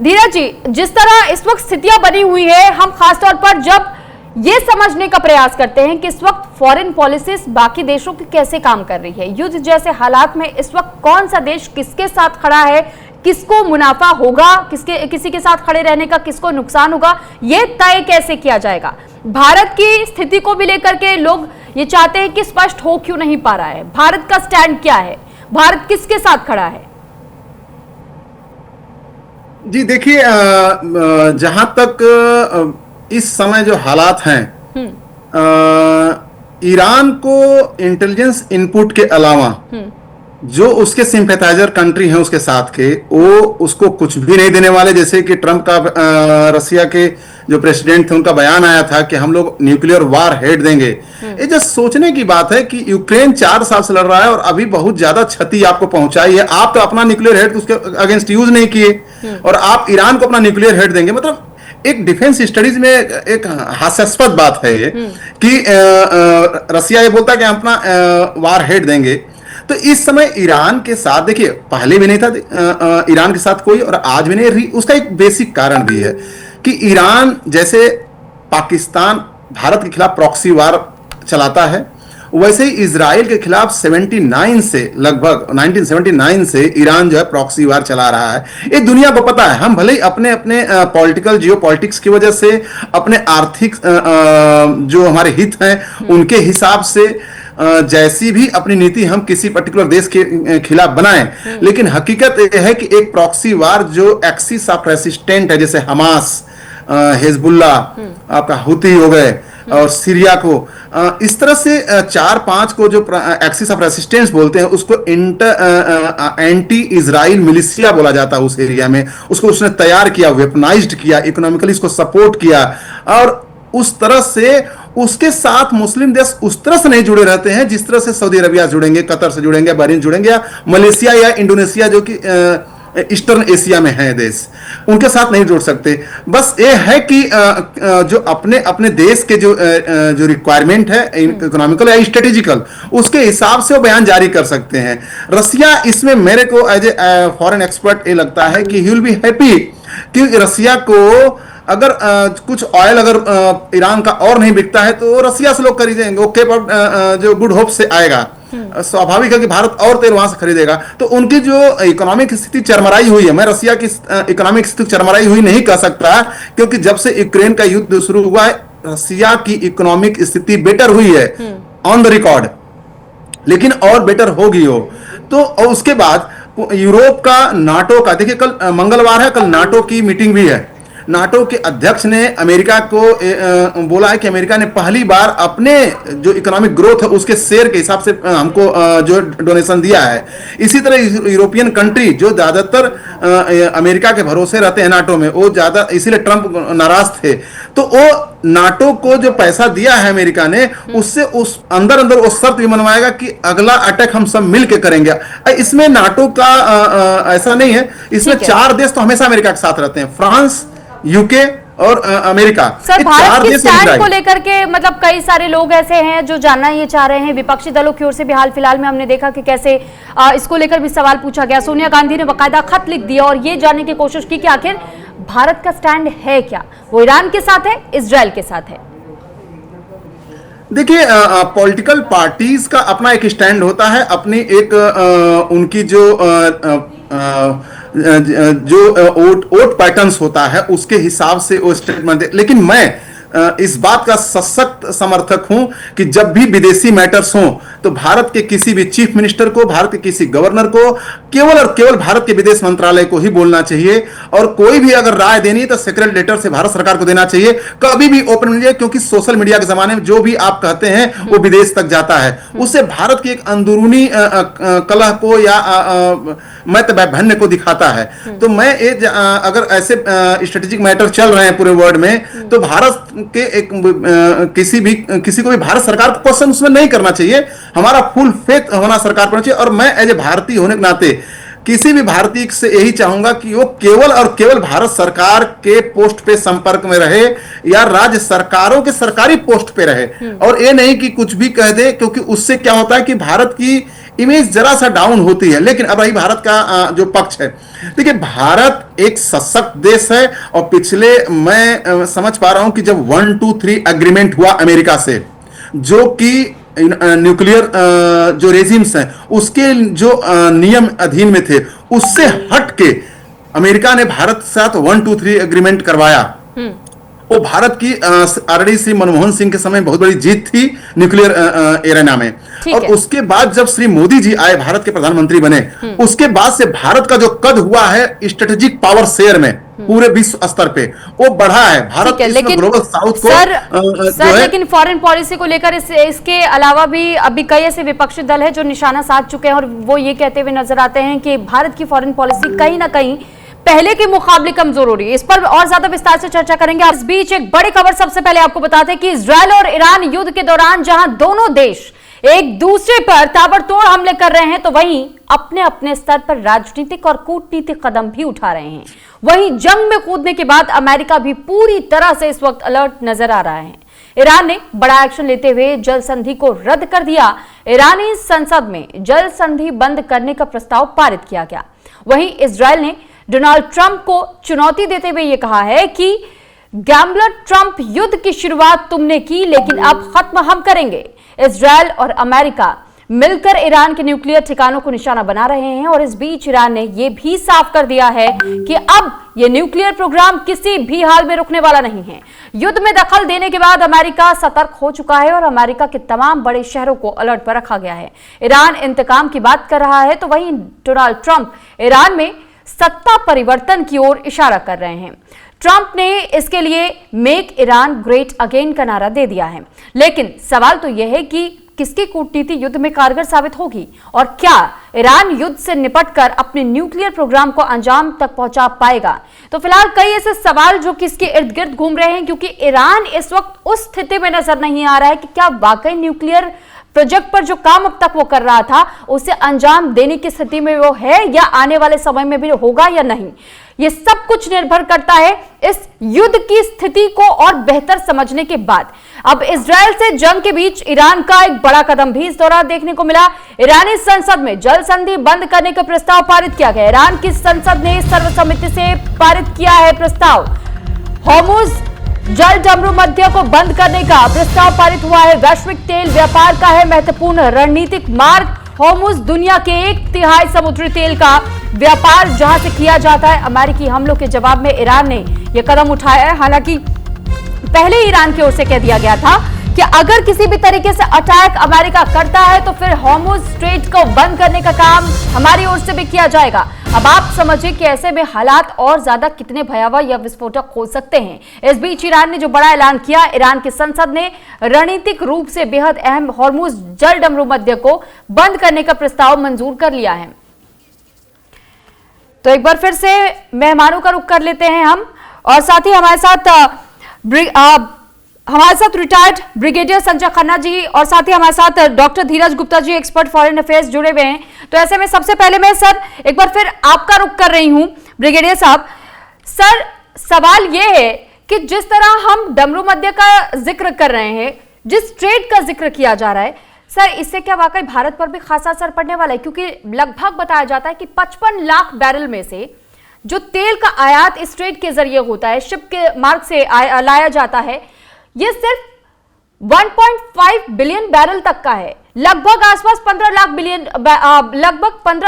धीरज जी, जिस तरह इस वक्त स्थितियां बनी हुई है, हम खासतौर पर जब ये समझने का प्रयास करते हैं कि इस वक्त फॉरेन पॉलिसीज बाकी देशों की कैसे काम कर रही है, युद्ध जैसे हालात में इस वक्त कौन सा देश किसके साथ खड़ा है, किसको मुनाफा होगा, किसी के साथ खड़े रहने का किसको नुकसान होगा, ये तय कैसे किया जाएगा। भारत की स्थिति को भी लेकर के लोग ये चाहते हैं कि स्पष्ट हो क्यों नहीं पा रहा है, भारत का स्टैंड क्या है, भारत किसके साथ खड़ा है। जी देखिए, जहां तक इस समय जो हालात हैं, ईरान को इंटेलिजेंस इनपुट के अलावा जो उसके सिंपैथाइजर कंट्री हैं उसके साथ के, वो उसको कुछ भी नहीं देने वाले। जैसे कि ट्रंप का रसिया के जो प्रेसिडेंट थे उनका बयान आया था कि हम लोग न्यूक्लियर वार हेड देंगे। ये जो सोचने की बात है कि यूक्रेन 4 साल से लड़ रहा है और अभी बहुत ज्यादा क्षति आपको पहुंचाई है, आप तो अपना न्यूक्लियर हेड उसके अगेंस्ट यूज नहीं किए और आप ईरान को अपना न्यूक्लियर हेड देंगे। मतलब एक डिफेंस स्टडीज में एक हास्यास्पद बात है ये कि रसिया ये बोलता है कि हम अपना वार हेड देंगे। तो इस समय ईरान के साथ, देखिए पहले भी नहीं था ईरान के साथ कोई और आज भी नहीं। उसका एक बेसिक कारण भी है कि ईरान जैसे पाकिस्तान भारत के खिलाफ प्रॉक्सी वार चलाता है, वैसे ही इजराइल के खिलाफ 79 से लगभग 1979 से ईरान जो है प्रॉक्सी वार चला रहा है। ये दुनिया को पता है। हम भले ही अपने अपने पॉलिटिकल जियोपॉलिटिक्स की वजह से, अपने आर्थिक जो हमारे हित हैं उनके हिसाब से जैसी भी अपनी नीति हम किसी पर्टिकुलर देश के खिलाफ बनाएं, लेकिन हकीकत यह है कि एक प्रॉक्सी वार जो एक्सिस ऑफ रेसिस्टेंट है, जैसे हमास, हिजबुल्ला, आपका हुती हो गए और सीरिया को, इस तरह से 4-5 को जो एक्सिस ऑफ रेसिस्टेंस बोलते हैं, उसको एंटी इजराइल मिलिशिया बोला जाता है उस एरिया में। उसको उसने तैयार किया, वेपनाइज्ड किया, इकोनॉमिकली इसको सपोर्ट किया और उस तरह से उसके साथ मुस्लिम देश उस तरह से नहीं जुड़े रहते हैं जिस तरह से सऊदी अरबिया जुड़ेंगे, कतर से जुड़ेंगे, बहरीन जुड़ेंगे, या मलेशिया या इंडोनेशिया जो कि ईस्टर्न एशिया में है देश, उनके साथ नहीं जुड़ सकते। बस ये है कि जो अपने अपने देश के जो रिक्वायरमेंट है इकोनॉमिकल या स्ट्रेटेजिकल, उसके हिसाब से वो बयान जारी कर सकते हैं। रसिया इसमें मेरे को एज ए फॉरेन एक्सपर्ट ये लगता है कि ही विल बी हैप्पी कि रसिया को अगर कुछ ऑयल अगर ईरान का और नहीं बिकता है तो रसिया से लोग खरीदेंगे। ओके, जो गुड होप से आएगा, स्वाभाविक है कि भारत और तेल वहां से खरीदेगा। तो उनकी जो इकोनॉमिक स्थिति चरमराई हुई है, मैं रसिया की इकोनॉमिक स्थिति चरमराई हुई नहीं कह सकता, क्योंकि जब से यूक्रेन का युद्ध शुरू हुआ है रसिया की इकोनॉमिक स्थिति बेटर हुई है ऑन द रिकॉर्ड, लेकिन और बेटर होगी हो। तो और उसके बाद यूरोप का, नाटो का, देखिए कल मंगलवार है, कल नाटो की मीटिंग भी है। नाटो के अध्यक्ष ने अमेरिका को बोला है कि अमेरिका ने पहली बार अपने जो इकोनॉमिक ग्रोथ है उसके शेयर के हिसाब से हमको जो डोनेशन दिया है। इसी तरह यूरोपियन कंट्री जो ज्यादातर अमेरिका के भरोसे रहते हैं नाटो में, वो ज्यादा इसीलिए ट्रंप नाराज थे, तो वो नाटो को जो पैसा दिया है अमेरिका ने, उससे उस अंदर अंदर वो शर्त भी मनवाएगा कि अगला अटैक हम सब मिल के करेंगे। इसमें नाटो का ऐसा नहीं है, इसमें 4 देश तो हमेशा अमेरिका के साथ रहते हैं, फ्रांस, यूके और अमेरिका। सर, भारत की स्टैंड को लेकर के मतलब कई सारे लोग ऐसे हैं जो जानना ये चाह रहे हैं, विपक्षी दलों की ओर से भी हाल फिलहाल में हमने देखा कि कैसे इसको लेकर भी सवाल पूछा गया। सोनिया गांधी ने बाकायदा खत लिख दिया और ये जानने की कोशिश की कि आखिर भारत का स्टैंड है क्या, वो ईरान के साथ है, इजराइल के साथ है। देखिए, पॉलिटिकल पार्टीज का अपना एक स्टैंड होता है, अपनी एक उनकी जो वोट पैटर्न्स होता है उसके हिसाब से वो स्टेटमेंट दे। लेकिन मैं इस बात का सशक्त समर्थक हूं कि जब भी विदेशी मैटर्स हों तो भारत के किसी भी चीफ मिनिस्टर को, भारत के किसी गवर्नर को केवल और केवल भारत के विदेश मंत्रालय को ही बोलना चाहिए, और कोई भी अगर राय देनी है तो सीक्रेट लेटर से भारत सरकार को देना चाहिए, कभी भी ओपन मीडिया, क्योंकि सोशल मीडिया के जमाने में जो भी आप कहते हैं वो विदेश तक जाता है। उससे भारत की एक अंदरूनी कलह को या मत वैभन्य को दिखाता है। तो मैं अगर ऐसे स्ट्रेटेजिक मैटर चल रहे हैं पूरे वर्ल्ड में, तो भारत के एक किसी को भी भारत सरकार को क्वेश्चन उसमें नहीं करना चाहिए। हमारा फुल फेथ होना सरकार पर चाहिए, और मैं एज ए भारतीय होने के नाते किसी भी भारतीय से यही चाहूंगा कि वो केवल और केवल भारत सरकार के पोस्ट पे संपर्क में रहे या राज्य सरकारों के सरकारी पोस्ट पे रहे, और ये नहीं कि कुछ भी कह दे, क्योंकि उससे क्या होता है कि भारत की इमेज जरा सा डाउन होती है। लेकिन अब रही भारत का जो पक्ष है, देखिए भारत एक सशक्त देश है, और पिछले मैं समझ पा रहा हूं कि जब 1, 2, 3 एग्रीमेंट हुआ अमेरिका से, जो कि न्यूक्लियर जो रेजिम्स हैं उसके जो नियम अधीन में थे, उससे हट के अमेरिका ने भारत के साथ 1, 2, 3 एग्रीमेंट करवाया। वो भारत की आरडी श्री मनमोहन सिंह के समय बहुत बड़ी जीत थी न्यूक्लियर एरेना में। और उसके बाद जब श्री मोदी जी आए, भारत के प्रधानमंत्री बने, उसके बाद से भारत का जो कद हुआ है स्ट्रेटेजिक पावर शेयर में पूरे विश्व स्तर पे, वो बढ़ा है। भारत लेकिन ग्लोबल साउथ को सर लेकिन फॉरेन पॉलिसी को लेकर इसके अलावा भी अभी कई ऐसे विपक्षी दल है जो निशाना साध चुके हैं, और वो ये कहते हुए नजर आते हैं कि भारत की फॉरेन पॉलिसी कहीं ना कहीं पहले के मुकाबले कमजोर हो रही है। इस पर और ज्यादा विस्तार से चर्चा करेंगे। इस बीच एक बड़ी खबर सबसे पहले आपको बताते हैं कि इजरायल और ईरान युद्ध के दौरान जहां दोनों देश एक दूसरे पर ताबड़तोड़ हमले कर रहे हैं, तो वहीं अपने अपने स्तर पर राजनीतिक और कूटनीतिक कदम भी उठा रहे हैं। वहीं जंग में कूदने के बाद अमेरिका भी पूरी तरह से इस वक्त अलर्ट नजर आ रहा है। ईरान ने बड़ा एक्शन लेते हुए जल संधि को रद्द कर दिया। ईरानी संसद में जल संधि बंद करने का प्रस्ताव पारित किया गया। वहीं इजरायल ने डोनाल्ड ट्रंप को चुनौती देते हुए यह कहा है कि गैम्बलर ट्रंप, युद्ध की शुरुआत तुमने की लेकिन अब खत्म हम करेंगे। इजरायल और अमेरिका मिलकर ईरान के न्यूक्लियर ठिकानों को निशाना बना रहे हैं, और इस बीच ईरान ने यह भी साफ कर दिया है कि अब यह न्यूक्लियर प्रोग्राम किसी भी हाल में रुकने वाला नहीं है। युद्ध में दखल देने के बाद अमेरिका सतर्क हो चुका है और अमेरिका के तमाम बड़े शहरों को अलर्ट पर रखा गया है। ईरान इंतकाम की बात कर रहा है, तो वहीं डोनाल्ड ट्रंप ईरान में सत्ता परिवर्तन की ओर इशारा कर रहे हैं। ट्रंप ने इसके लिए मेक ईरान ग्रेट अगेन का नारा दे दिया है। लेकिन सवाल तो यह है कि किसकी कूटनीति युद्ध में कारगर साबित होगी, और क्या ईरान युद्ध से निपटकर अपने न्यूक्लियर प्रोग्राम को अंजाम तक पहुंचा पाएगा। तो फिलहाल कई ऐसे सवाल जो कि इसके इर्द गिर्द घूम रहे हैं, क्योंकि ईरान इस वक्त उस स्थिति में नजर नहीं आ रहा है कि क्या वाकई न्यूक्लियर प्रोजेक्ट पर जो काम अब तक वो कर रहा था उसे अंजाम देने की स्थिति में वो है, या आने वाले समय में भी होगा या नहीं। ये सब कुछ निर्भर करता है इस युद्ध की स्थिति को और बेहतर समझने के बाद। अब इजरायल से जंग के बीच ईरान का एक बड़ा कदम भी इस दौरान देखने को मिला। ईरानी संसद में जल संधि बंद करने का प्रस्ताव पारित किया गया। ईरान की संसद ने सर्वसम्मति से पारित किया है प्रस्ताव। होर्मुज जल डमरू मध्य को बंद करने का प्रस्ताव पारित हुआ है। वैश्विक तेल व्यापार का है महत्वपूर्ण रणनीतिक मार्ग। होर्मुज दुनिया के 1/3 समुद्री तेल का व्यापार जहां से किया जाता है। अमेरिकी हमलों के जवाब में ईरान ने यह कदम उठाया है। हालांकि पहले ईरान की ओर से कह दिया गया था कि अगर किसी भी तरीके से अटैक अमेरिका करता है तो फिर हॉर्मुज स्ट्रेट को बंद करने का काम हमारी ओर से भी किया जाएगा। अब आप समझिए कि ऐसे में हालात और ज्यादा कितने भयावह या विस्फोटक हो सकते हैं। इस बीच ईरान ने जो बड़ा ऐलान किया, ईरान की संसद ने रणनीतिक रूप से बेहद अहम हॉर्मुज जल डमरू मध्य को बंद करने का प्रस्ताव मंजूर कर लिया है। तो एक बार फिर से मेहमानों का रुख कर लेते हैं हम, और साथ ही हमारे साथ रिटायर्ड ब्रिगेडियर संजय खन्ना जी और साथ ही हमारे साथ डॉक्टर धीरज Gupta ji, expert foreign affairs, जुड़े हुए हैं। तो ऐसे में सबसे पहले मैं सर एक बार फिर आपका रुख कर रही हूं ब्रिगेडियर साहब। सर, सवाल यह है कि जिस तरह हम डमरू मध्य का जिक्र कर रहे हैं, जिस ट्रेड का जिक्र किया जा रहा है, सर इससे क्या वाकई भारत पर भी खासा असर पड़ने वाला है? क्योंकि लगभग बताया जाता है कि 55 लाख बैरल में से जो तेल का आयात इस ट्रेड के जरिए होता है, शिप के मार्ग से लाया जाता है, ये सिर्फ 1.5 बिलियन बैरल तक का है, लगभग आसपास 15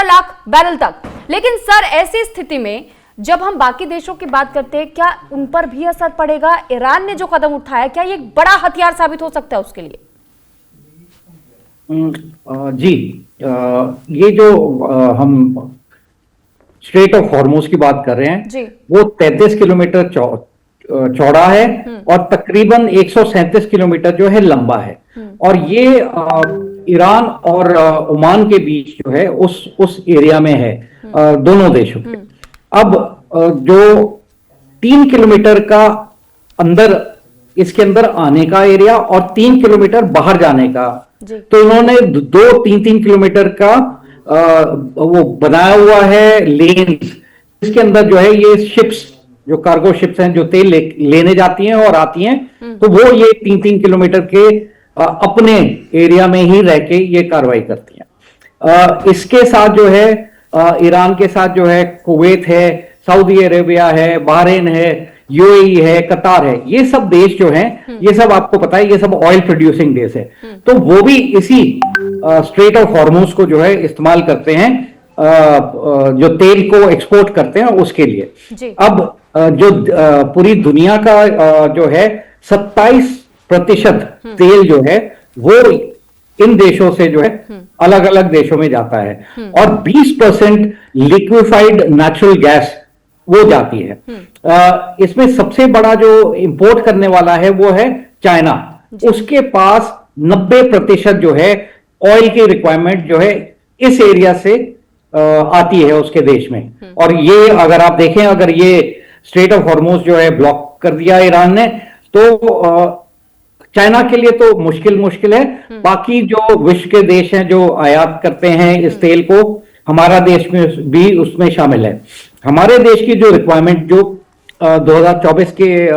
लाख बैरल तक। लेकिन सर ऐसी स्थिति में जब हम बाकी देशों की बात करते हैं, क्या उन पर भी असर पड़ेगा? ईरान ने जो कदम उठाया, क्या ये एक बड़ा हथियार साबित हो सकता है उसके लिए? जी, ये जो हम स्ट्रेट ऑफ हॉर्मुज की बात कर रहे हैं, वो 33 किलोमीटर चौड़ा है और तकरीबन 137 किलोमीटर जो है लंबा है। और ये ईरान और ओमान के बीच जो है उस एरिया में है, दोनों देशों के। अब जो 3 किलोमीटर का अंदर, इसके अंदर आने का एरिया और 3 किलोमीटर बाहर जाने का, तो इन्होंने 2-3 किलोमीटर का वो बनाया हुआ है लेन्स। इसके अंदर जो है ये शिप्स, जो कार्गो शिप्स हैं, जो तेल लेने जाती हैं और आती हैं, तो वो ये 3-3 किलोमीटर के अपने एरिया में ही रह के ये कार्रवाई करती हैं। इसके साथ जो है ईरान के साथ जो है कुवैत है, सऊदी अरेबिया है, बहरीन है, यूएई है, कतार है, ये सब देश जो हैं, ये सब आपको पता है, ये सब ऑयल प्रोड्यूसिंग देश है। तो वो भी इसी स्ट्रेट ऑफ हॉर्मुज को जो है इस्तेमाल करते हैं, जो तेल को एक्सपोर्ट करते हैं उसके लिए। अब जो पूरी दुनिया का जो है 27% तेल जो है वो इन देशों से जो है अलग अलग देशों में जाता है, और 20% लिक्विफाइड नेचुरल गैस वो जाती है। इसमें सबसे बड़ा जो इंपोर्ट करने वाला है वो है चाइना। उसके पास 90% जो है ऑयल की रिक्वायरमेंट जो है इस एरिया से आती है उसके देश में। और ये अगर आप देखें, अगर ये स्ट्रेट ऑफ हॉर्मुज जो है ब्लॉक कर दिया ईरान ने, तो चाइना के लिए तो मुश्किल है। बाकी जो विश्व के देश हैं जो आयात करते हैं इस तेल को, हमारा देश में भी उसमें शामिल है। हमारे देश की जो रिक्वायरमेंट जो 2024 के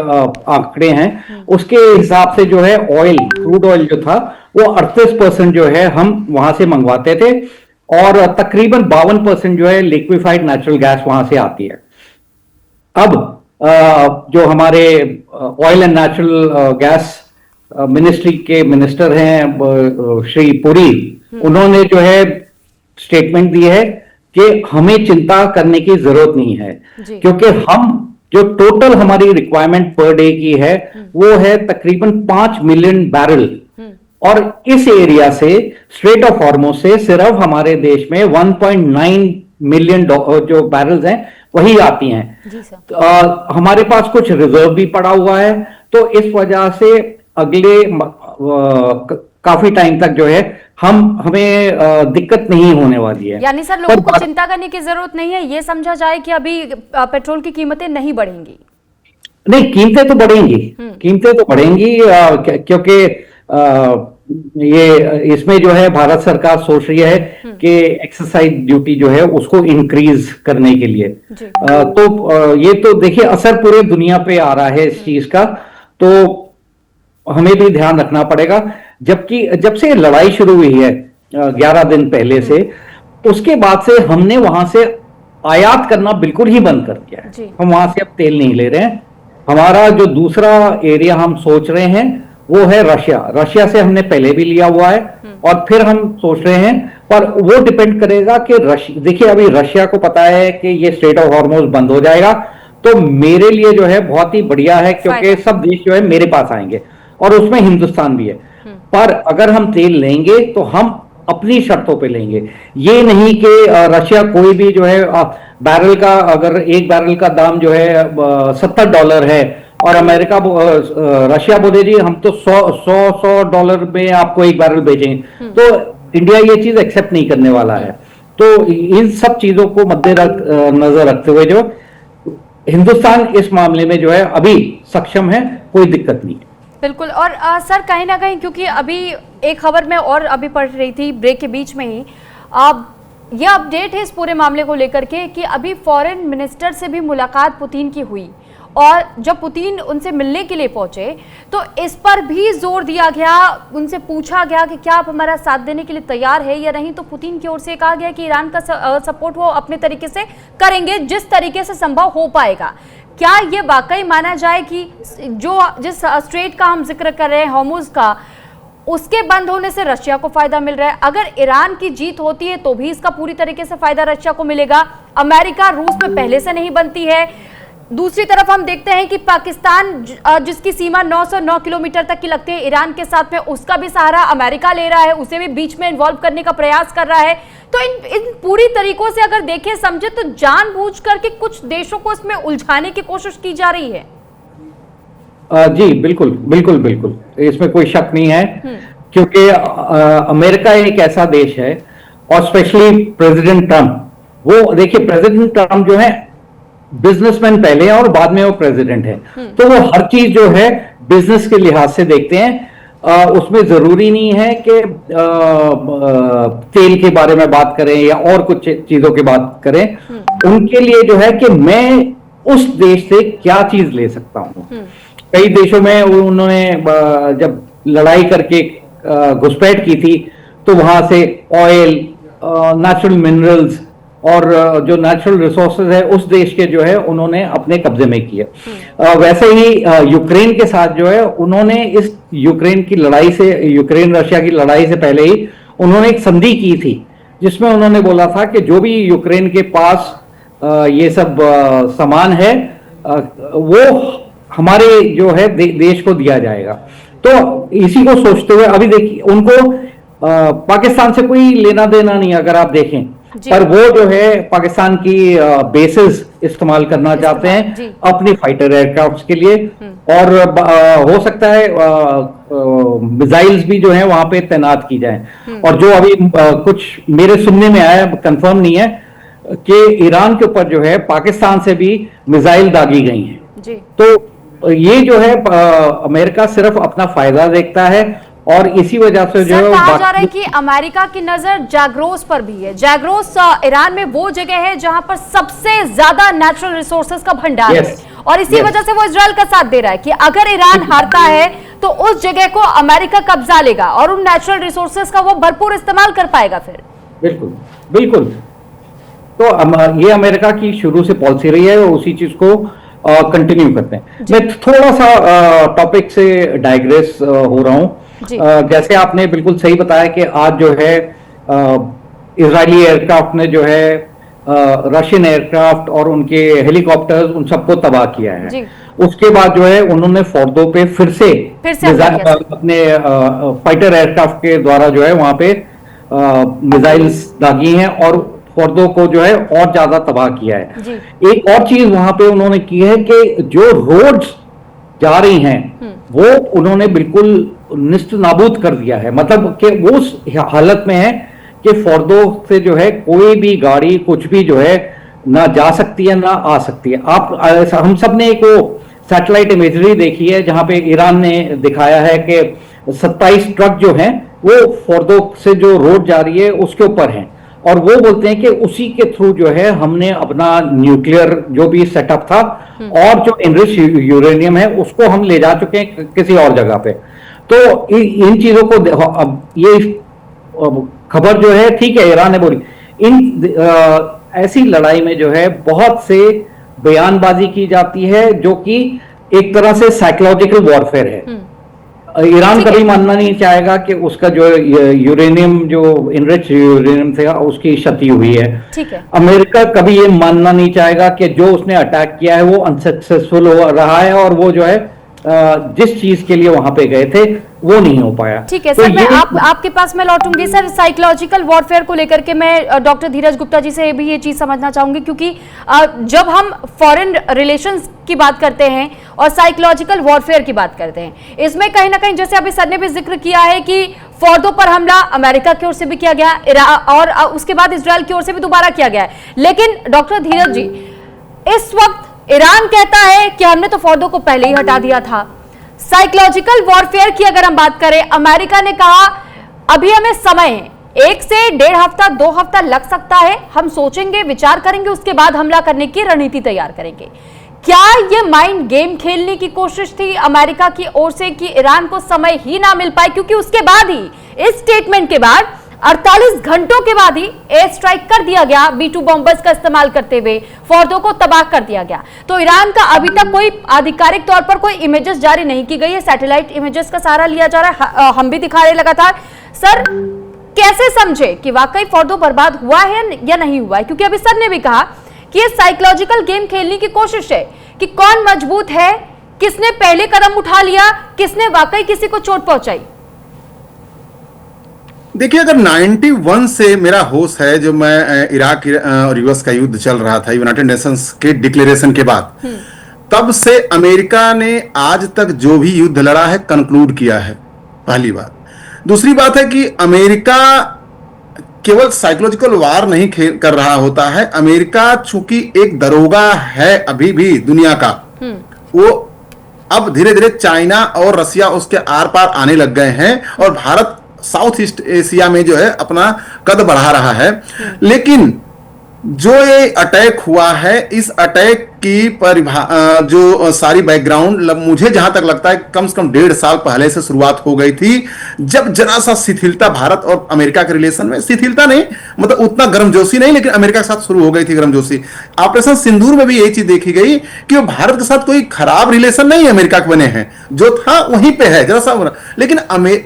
आंकड़े हैं, उसके हिसाब से जो है ऑयल, क्रूड ऑयल जो था वो 38% जो है हम वहां से मंगवाते थे, और तकरीबन 52% जो है लिक्विफाइड नेचुरल गैस वहां से आती है। अब जो हमारे oil and natural gas ministry के मिनिस्टर हैं श्री पुरी, उन्होंने जो है स्टेटमेंट दी है कि हमें चिंता करने की जरूरत नहीं है, क्योंकि हम जो टोटल हमारी रिक्वायरमेंट पर डे की है वो है तकरीबन 5 मिलियन बैरल, और इस एरिया से स्ट्रेट ऑफ हॉर्मुज से सिर्फ हमारे देश में 1.9 मिलियन जो बैरल्स हैं वही आती हैं। हमारे पास कुछ रिजर्व भी पड़ा हुआ है, तो इस वजह से अगले काफी टाइम तक जो है हमें दिक्कत नहीं होने वाली है। यानी सर लोगों को चिंता करने की जरूरत नहीं है, ये समझा जाए कि अभी पेट्रोल की कीमतें नहीं बढ़ेंगी? नहीं, कीमतें तो बढ़ेंगी, कीमतें तो बढ़ेंगी, क्योंकि ये इसमें जो है भारत सरकार सोच रही है कि एक्साइज ड्यूटी जो है उसको इंक्रीज करने के लिए। तो ये तो देखिए असर पूरे दुनिया पे आ रहा है इस चीज का, तो हमें भी ध्यान रखना पड़ेगा। जबकि जब से लड़ाई शुरू हुई है 11 दिन पहले से, उसके बाद से हमने वहां से आयात करना बिल्कुल ही बंद कर दिया है। हम वहां से अब तेल नहीं ले रहे हैं। हमारा जो दूसरा एरिया हम सोच रहे हैं वो है रशिया से हमने पहले भी लिया हुआ है, और फिर हम सोच रहे हैं, पर वो डिपेंड करेगा कि देखिए अभी रशिया को पता है कि ये स्ट्रेट ऑफ हॉर्मुज बंद हो जाएगा, तो मेरे लिए जो है बहुत ही बढ़िया है, क्योंकि सब देश जो है मेरे पास आएंगे। और उसमें हिंदुस्तान भी है। पर अगर हम तेल लेंगे तो हम अपनी शर्तों पे लेंगे, ये नहीं कि रशिया कोई भी जो है बैरल का, अगर एक बैरल का दाम जो है $70 है और अमेरिका रशिया बोले जी हम तो $100 में आपको एक बैरल बेचेंगे, तो इंडिया ये चीज एक्सेप्ट नहीं करने वाला है। तो इन सब चीजों को मद्देनजर रखते हुए जो हिंदुस्तान इस मामले में जो है अभी सक्षम है, कोई दिक्कत नहीं है। बिल्कुल। और सर कहीं ना कहीं, क्योंकि अभी एक खबर में और अभी पढ़ रही थी ब्रेक के बीच में ही, यह अपडेट है इस पूरे मामले को लेकर के कि अभी फॉरेन मिनिस्टर से भी मुलाकात पुतिन की हुई, और जब पुतिन उनसे मिलने के लिए पहुंचे तो इस पर भी जोर दिया गया, उनसे पूछा गया कि क्या आप हमारा साथ देने के लिए तैयार है या नहीं। तो पुतिन की ओर से कहा गया कि ईरान का सपोर्ट वो अपने तरीके से करेंगे, जिस तरीके से संभव हो पाएगा। क्या ये वाकई माना जाए कि जिस स्ट्रेट का हम जिक्र कर रहे हैं, हॉर्मुज का, उसके बंद होने से रशिया को फायदा मिल रहा है? अगर ईरान की जीत होती है तो भी इसका पूरी तरीके से फायदा रशिया को मिलेगा। अमेरिका रूस में पहले से नहीं बनती है। दूसरी तरफ हम देखते हैं कि पाकिस्तान, जिसकी सीमा 909 किलोमीटर तक की लगती है ईरान के साथ में, उसका भी सहारा अमेरिका ले रहा है, उसे भी बीच में इन्वॉल्व करने का प्रयास कर रहा है। तो इन पूरी तरीकों से अगर देखें समझे तो जानबूझ करके कुछ देशों को इसमें उलझाने की कोशिश की जा रही है। जी बिल्कुल बिल्कुल बिल्कुल, इसमें कोई शक नहीं है, क्योंकि अमेरिका एक ऐसा देश है, और स्पेशली प्रेसिडेंट ट्रम्प, वो देखिए प्रेसिडेंट ट्रम्प जो है बिजनेसमैन पहले हैं और बाद में वो प्रेसिडेंट है, तो वो हर चीज जो है बिजनेस के लिहाज से देखते हैं। उसमें जरूरी नहीं है कि तेल के बारे में बात करें या और कुछ चीजों की बात करें। उनके लिए जो है कि मैं उस देश से क्या चीज ले सकता हूं। कई देशों में उन्होंने जब लड़ाई करके घुसपैठ की थी तो वहां से ऑयल, नेचुरल मिनरल्स और जो नेचुरल रिसोर्सेज है उस देश के जो है उन्होंने अपने कब्जे में किए। वैसे ही यूक्रेन के साथ जो है उन्होंने इस यूक्रेन की लड़ाई से, यूक्रेन रशिया की लड़ाई से पहले ही उन्होंने एक संधि की थी, जिसमें उन्होंने बोला था कि जो भी यूक्रेन के पास ये सब सामान है वो हमारे जो है देश को दिया जाएगा। तो इसी को सोचते हुए अभी देखिए उनको पाकिस्तान से कोई लेना देना नहीं, अगर आप देखें, पर वो जो है पाकिस्तान की बेसेस इस्तेमाल करना चाहते हैं अपनी फाइटर एयरक्राफ्ट के लिए, और हो सकता है मिसाइल्स भी जो है वहां पे तैनात की जाए। और जो अभी कुछ मेरे सुनने में आया, कंफर्म नहीं है, कि ईरान के ऊपर जो है पाकिस्तान से भी मिसाइल दागी गई हैं। तो ये जो है अमेरिका सिर्फ अपना फायदा देखता है, और इसी वजह से जो है कहा जा रहा है कि अमेरिका की नजर जैग्रोस पर भी है। जैग्रोस ईरान में वो जगह है जहां पर सबसे ज्यादा नेचुरल रिसोर्सेज का भंडार है, और इसी वजह से वो इजराइल का साथ दे रहा है कि अगर ईरान हारता है तो उस जगह को अमेरिका कब्जा लेगा और उन नेचुरल रिसोर्सेज का वो भरपूर इस्तेमाल कर पाएगा फिर। बिल्कुल बिल्कुल। तो ये अमेरिका की शुरू से पॉलिसी रही है, उसी चीज को कंटिन्यू करते हैं। मैं थोड़ा सा टॉपिक से डाइग्रेस हो रहा हूं। जैसे आपने बिल्कुल सही बताया कि आज जो है इजरायली एयरक्राफ्ट ने जो है रशियन एयरक्राफ्ट और उनके हेलीकॉप्टर्स उन सबको तबाह किया है। उसके बाद जो है उन्होंने फोर्दो पे फिर से अपने फाइटर एयरक्राफ्ट के द्वारा जो है वहां पे मिसाइल्स दागी हैं और फोर्दो को जो है और ज्यादा तबाह किया है। एक और चीज वहां पे उन्होंने की है कि जो रोड्स जा रही हैं वो उन्होंने बिल्कुल निस्त नाबूद कर दिया है, मतलब कि वो उस हालत में है कि फोर्दो से जो है कोई भी गाड़ी कुछ भी जो है ना जा सकती है ना आ सकती है। हम सब ने एक वो सैटेलाइट इमेजरी देखी है जहां पे ईरान ने दिखाया है कि 27 ट्रक जो हैं वो फोर्दो से जो रोड जा रही है उसके ऊपर हैं, और वो बोलते हैं कि उसी के थ्रू जो है हमने अपना न्यूक्लियर जो भी सेटअप था और जो इनरिच यूरेनियम है उसको हम ले जा चुके हैं किसी और जगह पे। तो इन चीजों को अब ये खबर जो है ठीक है ईरान ने बोली, ऐसी लड़ाई में जो है बहुत से बयानबाजी की जाती है जो कि एक तरह से साइकोलॉजिकल वॉरफेयर है। ईरान कभी मानना नहीं चाहेगा कि उसका जो यूरेनियम जो इनरिच यूरेनियम था उसकी क्षति हुई है। अमेरिका कभी ये मानना नहीं चाहेगा कि जो उसने अटैक किया है वो अनसक्सेसफुल हो रहा है और वो जो है जिस चीज के लिए वहां पे गए थे वो नहीं हो पाया। ठीक है तो सर, मैं ये आपके पास मैं लौटूंगी सर। साइकोलॉजिकल वॉरफेयर को लेकर के मैं डॉक्टर धीरज गुप्ता जी से भी ये चीज समझना चाहूंगी, क्योंकि जब हम फॉरेन रिलेशंस की बात करते हैं और साइकोलॉजिकल वॉरफेयर की बात करते हैं, इसमें कहीं ना कहीं जैसे अभी सर ने भी जिक्र किया है कि फौदों पर हमला अमेरिका की ओर से भी किया गया और उसके बाद इजराइल की ओर से भी दोबारा किया गया है। लेकिन डॉक्टर धीरज जी, इस वक्त ईरान कहता है कि हमने तो फौदों को पहले ही हटा दिया था। साइकोलॉजिकल वॉरफेयर की अगर हम बात करें, अमेरिका ने कहा अभी हमें समय है, 1 से 1.5 हफ्ता 2 हफ्ता लग सकता है, हम सोचेंगे, विचार करेंगे, उसके बाद हमला करने की रणनीति तैयार करेंगे। क्या ये माइंड गेम खेलने की कोशिश थी अमेरिका की ओर से कि ईरान को समय ही ना मिल पाए, क्योंकि उसके बाद ही, इस स्टेटमेंट के बाद 48 घंटों के बाद ही एयर स्ट्राइक कर दिया गया, B-2 बॉम्बर्स का इस्तेमाल करते हुए फौजों को तबाह कर दिया गया। तो ईरान का अभी तक कोई आधिकारिक तौर पर कोई इमेजेस जारी नहीं की गई है, सैटेलाइट इमेजेस का सहारा लिया जा रहा है, हम भी दिखा रहे लगातार। सर, कैसे समझे कि वाकई फौजों बर्बाद हुआ है या नहीं हुआ है? क्योंकि अभी सर ने भी कहा कि ये साइकोलॉजिकल गेम खेलने की कोशिश है कि कौन मजबूत है, किसने पहले कदम उठा लिया, किसने वाकई किसी को चोट पहुंचाई। देखिए, अगर 91 से मेरा होश है, जो मैं इराक और यूएस का युद्ध चल रहा था यूनाइटेड नेशंस के डिक्लेरेशन के बाद, तब से अमेरिका ने आज तक जो भी युद्ध लड़ा है कंक्लूड किया है, पहली बात। दूसरी बात है कि अमेरिका केवल साइकोलॉजिकल वार नहीं कर रहा होता है। अमेरिका चूंकि एक दरोगा है अभी भी दुनिया का, वो अब धीरे धीरे चाइना और रसिया उसके आर पार आने लग गए हैं और भारत साउथ ईस्ट एशिया में जो है अपना कद बढ़ा रहा है। लेकिन जो ये अटैक हुआ है, इस अटैक की जो सारी बैकग्राउंड मुझे जहां तक लगता है कम से कम 1.5 साल पहले से शुरुआत हो गई थी, जब जरा सा शिथिलता भारत और अमेरिका के रिलेशन में, शिथिलता नहीं मतलब उतना गर्मजोशी नहीं, लेकिन अमेरिका के साथ शुरू हो गई थी गर्मजोशी। ऑपरेशन सिंदूर में भी यही चीज देखी गई कि वो भारत के साथ कोई खराब रिलेशन नहीं अमेरिका के बने हैं, जो था वहीं पे है जरा सा। लेकिन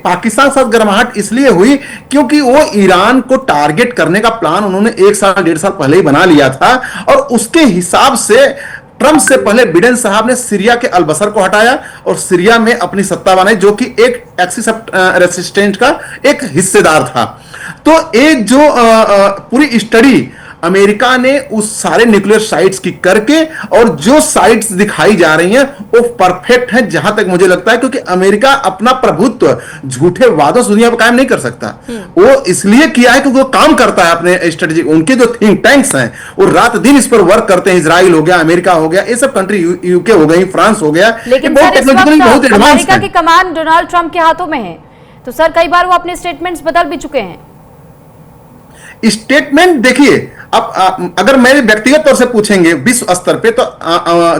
पाकिस्तान के साथ गर्माहट इसलिए हुई क्योंकि वो ईरान को टारगेट करने का प्लान उन्होंने 1 साल 1.5 साल पहले ही बना लिया था, और उसके हिसाब से ट्रंप से पहले बिडेन साहब ने सीरिया के अलबसर को हटाया और सीरिया में अपनी सत्ता बनाई, जो कि एक एक्सिस रेसिस्टेंट का एक हिस्सेदार था। तो एक जो पूरी स्टडी अमेरिका ने उस सारे न्यूक्लियर साइट्स की करके, और जो साइट्स दिखाई जा रही हैं वो परफेक्ट हैं जहां तक मुझे लगता है, क्योंकि अमेरिका अपना प्रभुत्व झूठे वादों से दुनिया पर कायम नहीं कर सकता। वो इसलिए किया है क्योंकि वो काम करता है अपने स्ट्रेटेजी। उनके जो थिंक टैंक्स हैं वो रात दिन इस पर वर्क करते हैं। इजराइल हो गया, अमेरिका हो गया, ये सब कंट्री, यूके हो गई, फ्रांस हो गया, लेकिन बहुत टेक्नोलॉजिकली बहुत एडवांस है। अमेरिका की कमान डोनाल्ड ट्रंप के हाथों में है, तो सर कई बार वो अपने स्टेटमेंट्स बदल भी चुके हैं। स्टेटमेंट देखिए, अब अगर मेरे व्यक्तिगत तौर से पूछेंगे विश्व स्तर पे, तो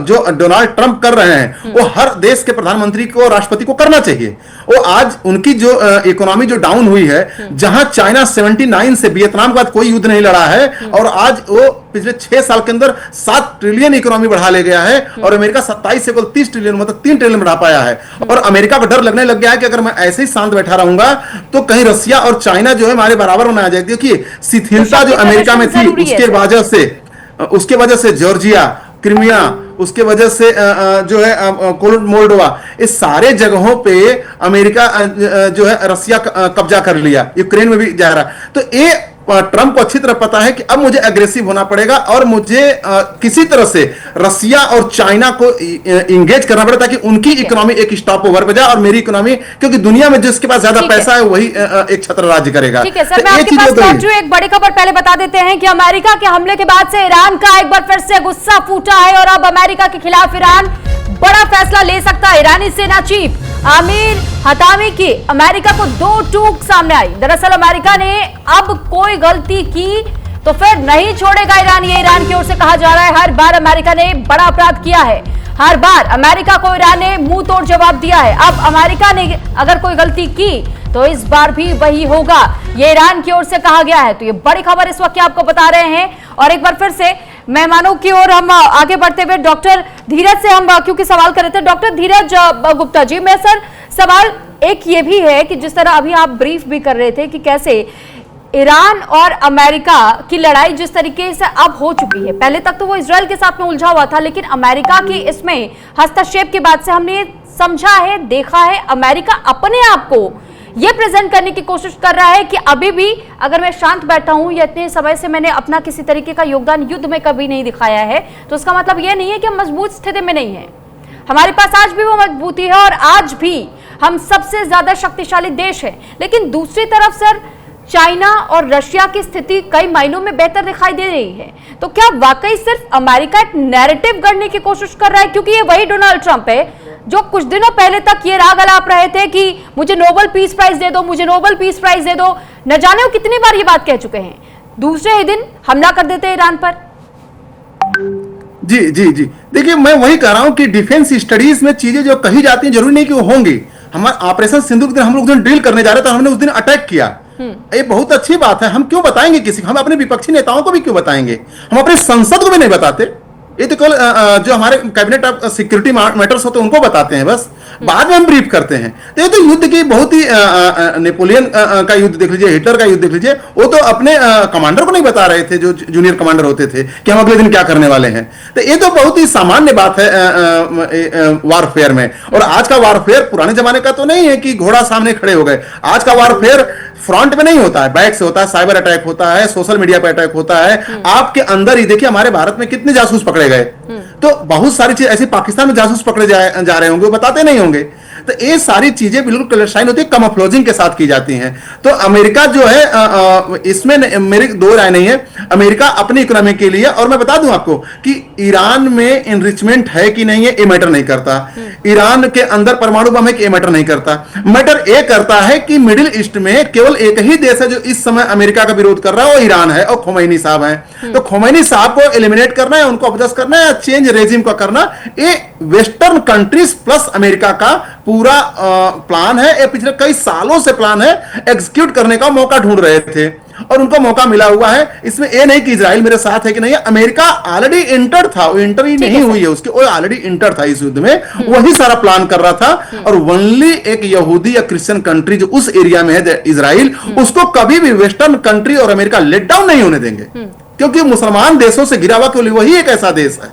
जो डोनाल्ड ट्रंप कर रहे हैं वो हर देश के प्रधानमंत्री को, राष्ट्रपति को करना चाहिए। वो आज उनकी जो इकोनॉमी जो डाउन हुई है, जहां चाइना 79 से वियतनाम के बाद कोई युद्ध नहीं लड़ा है, और आज वो पिछले 6 साल के अंदर 7 ट्रिलियन इकोनॉमी बढ़ा ले गया है, और अमेरिका 27 से केवल 30 ट्रिलियन मतलब 3 ट्रिलियन बढ़ा पाया है। और अमेरिका को डर लगने लग गया है कि अगर मैं ऐसे ही शांत बैठा रहूंगा तो कहीं रसिया और चाइना जो है हमारे बराबर में आ जाएगी। देखिए, शिथिलता जो अमेरिका में थी उसके वजह से जॉर्जिया, क्रीमिया, उसके वजह से जो है मोल्डोवा, इस सारे जगहों पे अमेरिका जो है रसिया कब्जा कर लिया, यूक्रेन में भी जा रहा। तो ये ट्रंप को अच्छी तरह पता है कि अब मुझे एग्रेसिव होना पड़ेगा और मुझे किसी तरह से रसिया और चाइना को इंगेज करना पड़ेगा, ताकि उनकी इकोनॉमी एक स्टॉप ओवर पे जाए और मेरी इकोनॉमी, क्योंकि दुनिया में जिसके पास ज्यादा पैसा है वही एक छत्र राज्य करेगा। ठीक है सर, मैं आपके पास पहुंच रही हूं। एक बड़ी खबर पहले बता देते हैं कि अमेरिका के हमले के बाद से ईरान का एक बार फिर से गुस्सा फूटा है, और अब अमेरिका के खिलाफ ईरान बड़ा फैसला ले सकता है। ईरानी सेना चीफ आमिर हतामी की अमेरिका को 2 टूक सामने आई। दरअसल अमेरिका ने अब कोई गलती की तो फिर नहीं छोड़ेगा ईरान, ये ईरान की ओर से कहा जा रहा है। हर बार अमेरिका ने बड़ा अपराध किया है, हर बार अमेरिका को ईरान ने मुंह तोड़ जवाब दिया है। अब अमेरिका ने अगर कोई गलती की तो इस बार भी वही होगा, ये ईरान की ओर से कहा गया है। तो ये बड़ी खबर इस वक्त आपको बता रहे हैं। और एक बार फिर से मेहमानों की ओर हम आगे बढ़ते हुए डॉक्टर धीरज से हम क्योंकि सवाल कर रहे थे, डॉक्टर धीरज गुप्ता जी, मैं सर सवाल एक ये भी है कि जिस तरह अभी आप ब्रीफ भी कर रहे थे कि कैसे ईरान और अमेरिका की लड़ाई जिस तरीके से अब हो चुकी है, पहले तक तो वो इजराइल के साथ में उलझा हुआ था, लेकिन अमेरिका की इसमें हस्तक्षेप के बाद से हमने समझा है, देखा है। अमेरिका अपने आप को यह प्रेजेंट करने की कोशिश कर रहा है कि अभी भी अगर मैं शांत बैठा हूं या इतने समय से मैंने अपना किसी तरीके का योगदान युद्ध में कभी नहीं दिखाया है, तो इसका मतलब यह नहीं है कि हम मजबूत स्थिति में नहीं है। हमारे पास आज भी वो मजबूती है और आज भी हम सबसे ज्यादा शक्तिशाली देश है। लेकिन दूसरी तरफ सर, चाइना और रशिया की स्थिति कई मायनों में बेहतर दिखाई दे रही है। तो क्या वाकई सिर्फ अमेरिका एक नैरेटिव गढ़ने की कोशिश कर रहा है? क्योंकि ये वही डोनाल्ड ट्रंप है जो कुछ दिनों पहले तक ये राग अलाप रहे थे कि मुझे नोबेल पीस प्राइज दे दो, मुझे नोबेल पीस प्राइज दे दो। न जाने वो कितनी बार ये बात कह चुके हैं। दूसरे ही दिन हमला कर देते हैं ईरान पर। जी जी जी, देखिए मैं वही कह रहा हूं कि डिफेंस स्टडीज में चीजें जो कही जाती हैं जरूरी नहीं कि वो होंगी। हमारा ऑपरेशन सिंदूर के दिन हम लोग ड्रिल करने जा रहे थे, हमने उस दिन अटैक किया। ये बहुत अच्छी बात है। हम क्यों बताएंगे किसी को? हम अपने विपक्षी नेताओं को भी क्यों बताएंगे? हम अपने संसद को भी नहीं बताते। ये तो केवल जो हमारे कैबिनेट ऑफ सिक्योरिटी मैटर्स होते हैं उनको बताते हैं, बस बाद में हम ब्रीफ करते हैं। तो ये तो युद्ध की बहुत ही नेपोलियन का युद्ध देख लीजिए, हिटलर का युद्ध देख लीजिए, वो तो अपने कमांडर को नहीं बता रहे थे जो जूनियर कमांडर होते थे कि हम अगले दिन क्या करने वाले हैं। तो ये तो बहुत ही सामान्य बात है वारफेयर में। और आज का वारफेयर पुराने जमाने का तो नहीं है कि घोड़ा सामने खड़े हो गए। आज का वारफेयर फ्रंट में नहीं होता है, बैक से होता है, साइबर अटैक होता है, सोशल मीडिया पर अटैक होता है। आपके अंदर ही देखिए हमारे भारत में कितने जासूस पकड़े गए। तो बहुत सारी चीज ऐसी पाकिस्तान में जासूस पकड़े जा रहे होंगे, वो बताते नहीं होंगे। तो ये सारी चीजें बिल्कुल क्लैरिफाइड होती है, कैमोफ्लेजिंग के साथ की जाती हैं। तो अमेरिका जो है इसमें मेरी दो राय नहीं है। अमेरिका अपनी इकोनॉमी के लिए, और मैं बता दूं आपको कि ईरान में इनरिचमेंट है कि नहीं है ये मैटर नहीं करता। ईरान के अंदर परमाणु बम है कि ये मैटर नहीं करता। मैटर ये करता है कि मिडिल ईस्ट में केवल एक ही देश है जो इस समय अमेरिका का विरोध कर रहा है, वो ईरान है, और खोमैनी साहब हैं। तो खोमैनी साहब को एलिमिनेट करना है, उनको अपदस्थ करना है, चेंज रेजिम का करना, ये वेस्टर्न कंट्रीज प्लस अमेरिका का पूरा प्लान है। ये पिछले कई सालों से प्लान है, एग्जीक्यूट करने का मौका ढूंढ रहे थे और उनको मौका मिला हुआ है। इसमें ये नहीं कि इजराइल मेरे साथ है कि नहीं है। अमेरिका ऑलरेडी इंटर था, वो इंटर ही नहीं हुई है उसकी, वो ऑलरेडी इंटर था इस युद्ध में, वही सारा प्लान कर रहा था। और ओनली एक यहूदी या क्रिश्चियन कंट्री जो उस एरिया में है इजराइल, उसको कभी भी वेस्टर्न कंट्री और अमेरिका लेट डाउन नहीं होने देंगे, क्योंकि मुसलमान देशों से घिरा हुआ केवल वही एक ऐसा देश है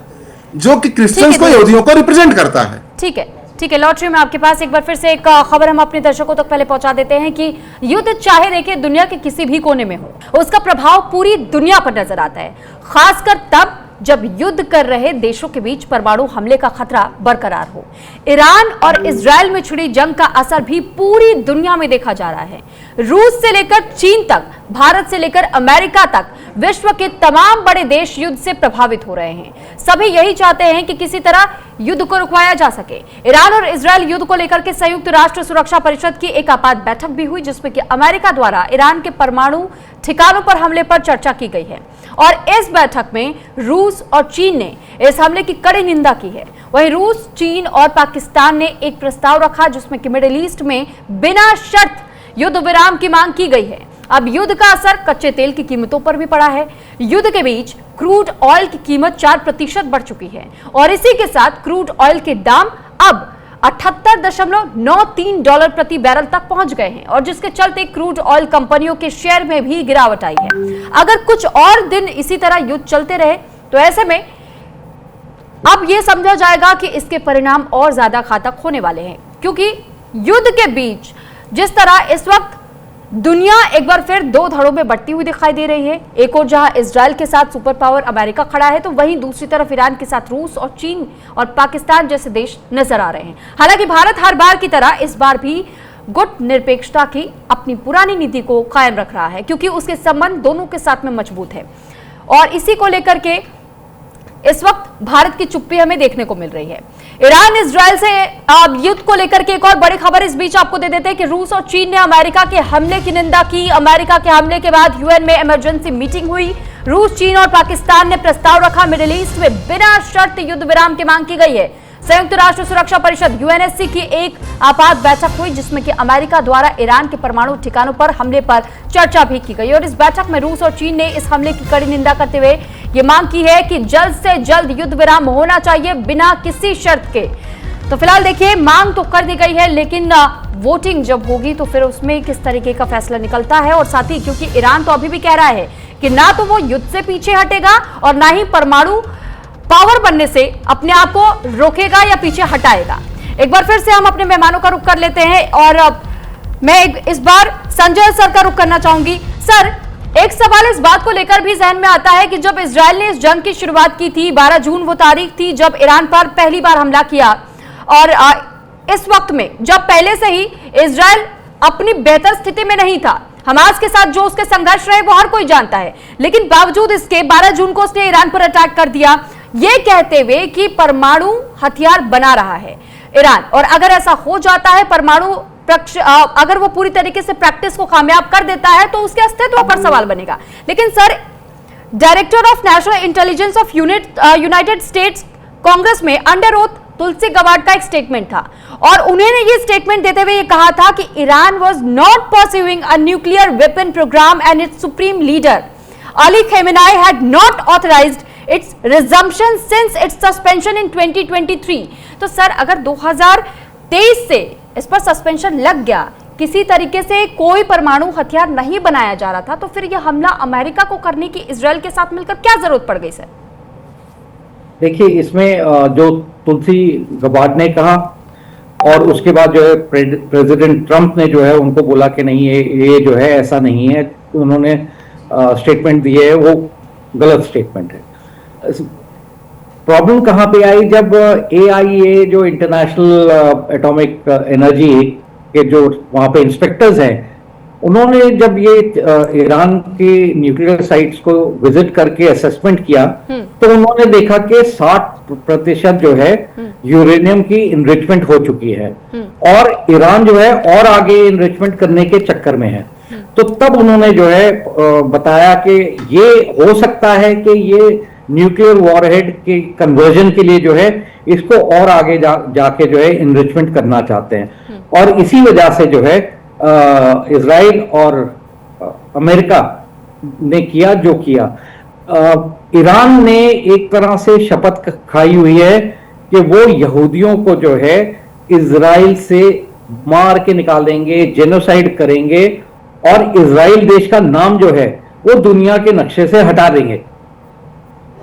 जो कि क्रिश्चियंस को, यहूदियों को रिप्रेजेंट करता है। ठीक है, ठीक है। लॉटरी में आपके पास एक बार फिर से एक खबर हम अपने दर्शकों तक पहले पहुंचा देते हैं कि युद्ध चाहे देखिए दुनिया के किसी भी कोने में हो, उसका प्रभाव पूरी दुनिया पर नजर आता है, खासकर तब जब युद्ध कर रहे देशों के बीच परमाणु हमले का खतरा बरकरार हो। ईरान और इजराइल में छिड़ी जंग का असर भी पूरी दुनिया में देखा जा रहा है। रूस से लेकर चीन तक, भारत से लेकर अमेरिका तक, विश्व के तमाम बड़े देश युद्ध से प्रभावित हो रहे हैं। सभी यही चाहते हैं कि किसी तरह युद्ध को रुकवाया जा सके। ईरान और इजराइल युद्ध को लेकर के संयुक्त राष्ट्र सुरक्षा परिषद की एक आपात बैठक भी हुई, जिसमें कि अमेरिका द्वारा ईरान के परमाणु ठिकानों पर हमले पर चर्चा की गई है। और इस बैठक में रूस और चीन ने इस हमले की कड़ी निंदा की है। वहीं रूस, चीन और पाकिस्तान ने एक प्रस्ताव रखा जिसमें कि मिडिल ईस्ट में बिना शर्त युद्ध विराम की मांग की गई है। अब युद्ध का असर कच्चे तेल की कीमतों पर भी पड़ा है। युद्ध के बीच क्रूड ऑयल की कीमत 4% बढ़ चुकी है और इसी के साथ क्रूड ऑयल के दाम अब $78.93 प्रति बैरल तक पहुंच गए हैं, और जिसके चलते क्रूड ऑयल कंपनियों के शेयर में भी गिरावट आई है। अगर कुछ और दिन इसी तरह युद्ध चलते रहे तो ऐसे में अब यह समझा जाएगा कि इसके परिणाम और ज्यादा घातक होने वाले हैं, क्योंकि युद्ध के बीच जिस तरह इस वक्त दुनिया एक बार फिर दो धड़ों में बढ़ती हुई दिखाई दे रही है। एक और जहां इजराइल के साथ सुपर पावर अमेरिका खड़ा है, तो वहीं दूसरी तरफ ईरान के साथ रूस और चीन और पाकिस्तान जैसे देश नजर आ रहे हैं। हालांकि भारत हर बार की तरह इस बार भी गुट निरपेक्षता की अपनी पुरानी नीति को कायम रख रहा है, क्योंकि उसके संबंध दोनों के साथ में मजबूत है। और इसी को लेकर के इस वक्त भारत की चुप्पी हमें देखने को मिल रही है। ईरान इजराइल से युद्ध को लेकर के एक और बड़ी खबर इस बीच आपको दे देते हैं कि रूस और चीन ने अमेरिका के हमले की निंदा की। अमेरिका के हमले के बाद यूएन में इमरजेंसी मीटिंग हुई। रूस, चीन और पाकिस्तान ने प्रस्ताव रखा। मिडिल ईस्ट में बिना शर्त युद्ध विराम की मांग की गई है। संयुक्त राष्ट्र सुरक्षा परिषद यूएनएससी की एक आपात बैठक हुई, जिसमें कि अमेरिका द्वारा ईरान के परमाणु ठिकानों पर हमले पर चर्चा भी की गई। और इस बैठक में रूस और चीन ने इस हमले की कड़ी निंदा करते हुए ये मांग की है कि जल्द से जल्द युद्ध विराम होना चाहिए बिना किसी शर्त के। तो फिलहाल देखिए, मांग तो कर दी गई है, लेकिन वोटिंग जब होगी तो फिर उसमें किस तरीके का फैसला निकलता है। और साथ ही क्योंकि ईरान तो अभी भी कह रहा है कि ना तो वो युद्ध से पीछे हटेगा और ना ही परमाणु पावर बनने से अपने आप को रोकेगा या पीछे हटाएगा। एक बार फिर से हम अपने मेहमानों का रुख कर लेते हैं और मैं इस बार संजय सर का रुख करना चाहूंगी। सर, एक सवाल इस बात को लेकर भी जहन में आता है कि जब इजराइल ने इस जंग की शुरुआत की थी, 12 जून वो तारीख थी जब ईरान पर पहली बार हमला किया, और इस वक्त में जब पहले से ही इजराइल अपनी बेहतर स्थिति में नहीं था, हमास के साथ जो उसके संघर्ष रहे वो हर कोई जानता है, लेकिन बावजूद इसके 12 जून को उसने ईरान पर अटैक कर दिया, ये कहते हुए कि परमाणु हथियार बना रहा है ईरान, और अगर ऐसा हो जाता है, परमाणु अगर वो पूरी तरीके से प्रैक्टिस को कामयाब कर देता है तो उसके अस्तित्व पर सवाल बनेगा। लेकिन sir, director of national intelligence of United states Congress में अंडर ओथ तुलसी गबार्ड का एक स्टेटमेंट था, और उन्होंने ये स्टेटमेंट देते हुए ये कहा था कि Iran was not pursuing a nuclear weapon programme and its supreme leader Ali Khamenei had not authorised its resumption since its suspension in 2023। तो सर, अगर 2023 से इस पर सस्पेंशन लग गया, किसी तरीके से कोई परमाणु हथियार नहीं बनाया जा रहा था, तो फिर यह हमला अमेरिका को करने की इजराइल के साथ मिलकर क्या जरूरत पड़ गई सर? देखिए, इसमें जो तुलसी गबार्ड ने कहा और उसके बाद जो है प्रेसिडेंट ट्रंप ने जो है उनको बोला कि नहीं, ये जो है ऐसा नहीं है, उन्होंने स्टेटमेंट दिए है, वो गलत स्टेटमेंट है। प्रॉब्लम कहाँ पे आई, जब AIA जो इंटरनेशनल एटॉमिक एनर्जी के जो वहाँ पे इंस्पेक्टर्स हैं, उन्होंने जब ये ईरान के न्यूक्लियर साइट्स को विजिट करके असेसमेंट किया तो उन्होंने देखा कि 60% जो है यूरेनियम की इनरिचमेंट हो चुकी है और ईरान जो है और आगे इनरिचमेंट करने के चक्कर में है। तो तब उन्होंने जो है बताया कि ये हो सकता है कि ये न्यूक्लियर वॉरहेड के कन्वर्जन के लिए जो है इसको और आगे जाके जो है इनरिचमेंट करना चाहते हैं, और इसी वजह से जो है इजराइल और अमेरिका ने किया जो किया। ईरान ने एक तरह से शपथ खाई हुई है कि वो यहूदियों को जो है इजराइल से मार के निकाल देंगे, जेनोसाइड करेंगे और इजराइल देश का नाम जो है वो दुनिया के नक्शे से हटा देंगे।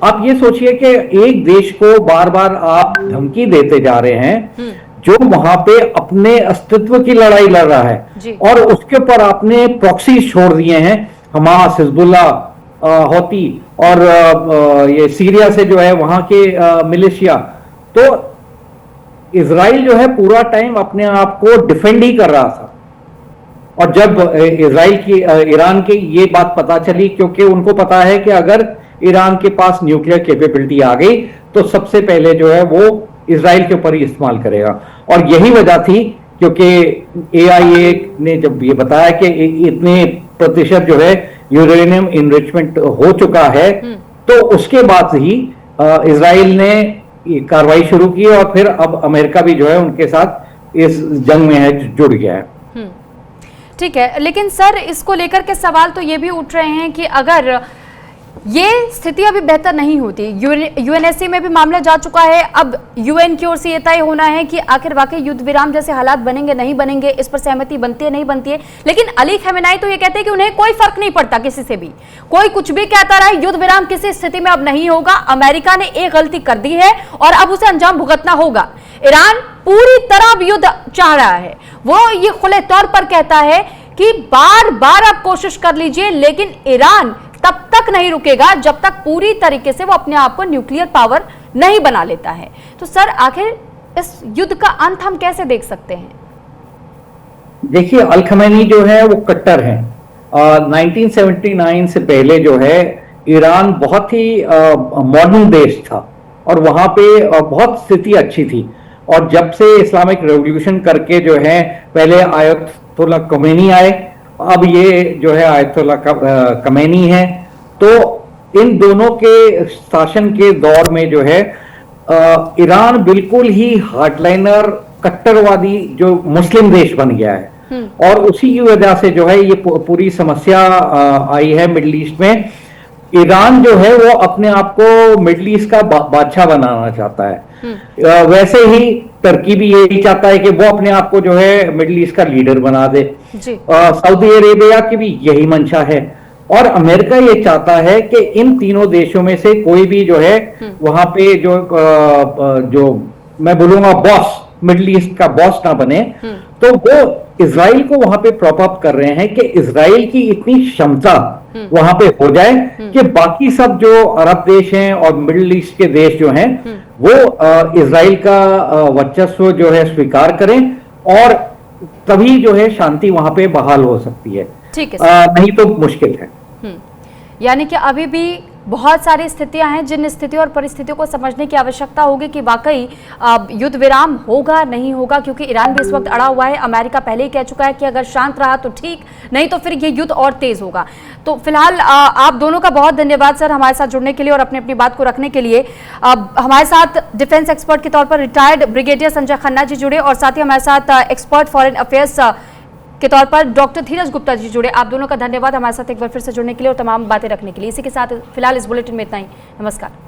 आप ये सोचिए कि एक देश को बार बार आप धमकी देते जा रहे हैं जो वहां पे अपने अस्तित्व की लड़ाई लड़ रहा है, और उसके ऊपर आपने प्रॉक्सी छोड़ दिए हैं, हमास, हिजबुल्ला, हौती और ये सीरिया से जो है वहां के मिलिशिया। तो इजराइल जो है पूरा टाइम अपने आप को डिफेंड ही कर रहा था, और जब इजराइल की ईरान की ये बात पता चली, क्योंकि उनको पता है कि अगर ईरान के पास न्यूक्लियर कैपेबिलिटी आ गई तो सबसे पहले जो है वो इजराइल के ऊपर ही इस्तेमाल करेगा, और यही वजह थी क्योंकि AIA ने जब ये बताया कि इतने प्रतिशत जो है यूरेनियम इनरिचमेंट हो चुका है, तो उसके बाद ही इजराइल ने कार्रवाई शुरू की, और फिर अब अमेरिका भी जो है उनके साथ इस जंग में है, जुड़ गया है। ठीक है, लेकिन सर, इसको लेकर के सवाल तो ये भी उठ रहे हैं कि अगर ये स्थिति अभी बेहतर नहीं होती, UNSC में भी मामला जा चुका है, अब UN की ओर से ये तय होना है कि आखिर वाकई युद्ध विराम जैसे हालात बनेंगे नहीं बनेंगे, इस पर सहमति बनती है नहीं बनती है। लेकिन अली खमेनी तो ये कहते हैं कि उन्हें कोई फर्क नहीं पड़ता किसी से भी, कोई कुछ भी कहता रहा, युद्ध विराम किसी स्थिति में अब नहीं होगा। अमेरिका ने एक गलती कर दी है और अब उसे अंजाम भुगतना होगा। ईरान पूरी तरह युद्ध चाह रहा है, वो ये खुले तौर पर कहता है कि बार बार आप कोशिश कर लीजिए, लेकिन ईरान तब तक नहीं रुकेगा जब तक पूरी तरीके से वो अपने आप को न्यूक्लियर पावर नहीं बना लेता है। तो सर, आखिर इस युद्ध का अंत हम कैसे देख सकते हैं? देखिए, अल खमेनी जो है वो कट्टर है। 1979 से पहले जो है ईरान बहुत ही मॉडर्न देश था और वहां पे बहुत स्थिति अच्छी थी, और जब से इस्लामिक रेवोल्यूशन करके जो है, पहले आयतुल्लाह khomeini आए, अब ये जो है आयतुल्लाह खमेनी है, तो इन दोनों के शासन के दौर में जो है ईरान बिल्कुल ही हार्डलाइनर कट्टरवादी जो मुस्लिम देश बन गया है, और उसी की वजह से जो है ये पूरी समस्या आई है मिडिल ईस्ट में। ईरान जो है वो अपने आप को मिडिल ईस्ट का बादशाह बनाना चाहता है, वैसे ही टर्की भी यही चाहता है कि वो अपने आप को जो है मिडिल ईस्ट का लीडर बना दे। सऊदी अरेबिया की भी यही मंशा है, और अमेरिका ये चाहता है कि इन तीनों देशों में से कोई भी जो है वहां पे जो मैं बोलूंगा बॉस मिडिल ईस्ट का बॉस ना बने, तो वो इजराइल को वहां पे प्रॉप अप कर रहे हैं कि इजराइल की इतनी क्षमता वहां पे हो जाए कि बाकी सब जो अरब देश हैं और मिडिल ईस्ट के देश जो हैं वो इजराइल का वर्चस्व जो है स्वीकार करें, और तभी जो है शांति वहां पे बहाल हो सकती है। ठीक है, नहीं तो मुश्किल है। यानी कि अभी भी बहुत सारी स्थितियां हैं जिन स्थितियों और परिस्थितियों को समझने की आवश्यकता होगी कि वाकई युद्ध विराम होगा नहीं होगा, क्योंकि ईरान भी इस वक्त अड़ा हुआ है। अमेरिका पहले ही कह चुका है कि अगर शांत रहा तो ठीक, नहीं तो फिर ये युद्ध और तेज होगा। तो फिलहाल आप दोनों का बहुत धन्यवाद सर हमारे साथ जुड़ने के लिए और अपनी अपनी बात को रखने के लिए। हमारे साथ डिफेंस एक्सपर्ट के तौर पर रिटायर्ड ब्रिगेडियर संजय खन्ना जी जुड़े, और साथ ही हमारे साथ एक्सपर्ट फॉरेन अफेयर्स के तौर पर डॉक्टर धीरज गुप्ता जी जुड़े। आप दोनों का धन्यवाद हमारे साथ एक बार फिर से जुड़ने के लिए और तमाम बातें रखने के लिए। इसी के साथ फिलहाल इस बुलेटिन में इतना ही। नमस्कार।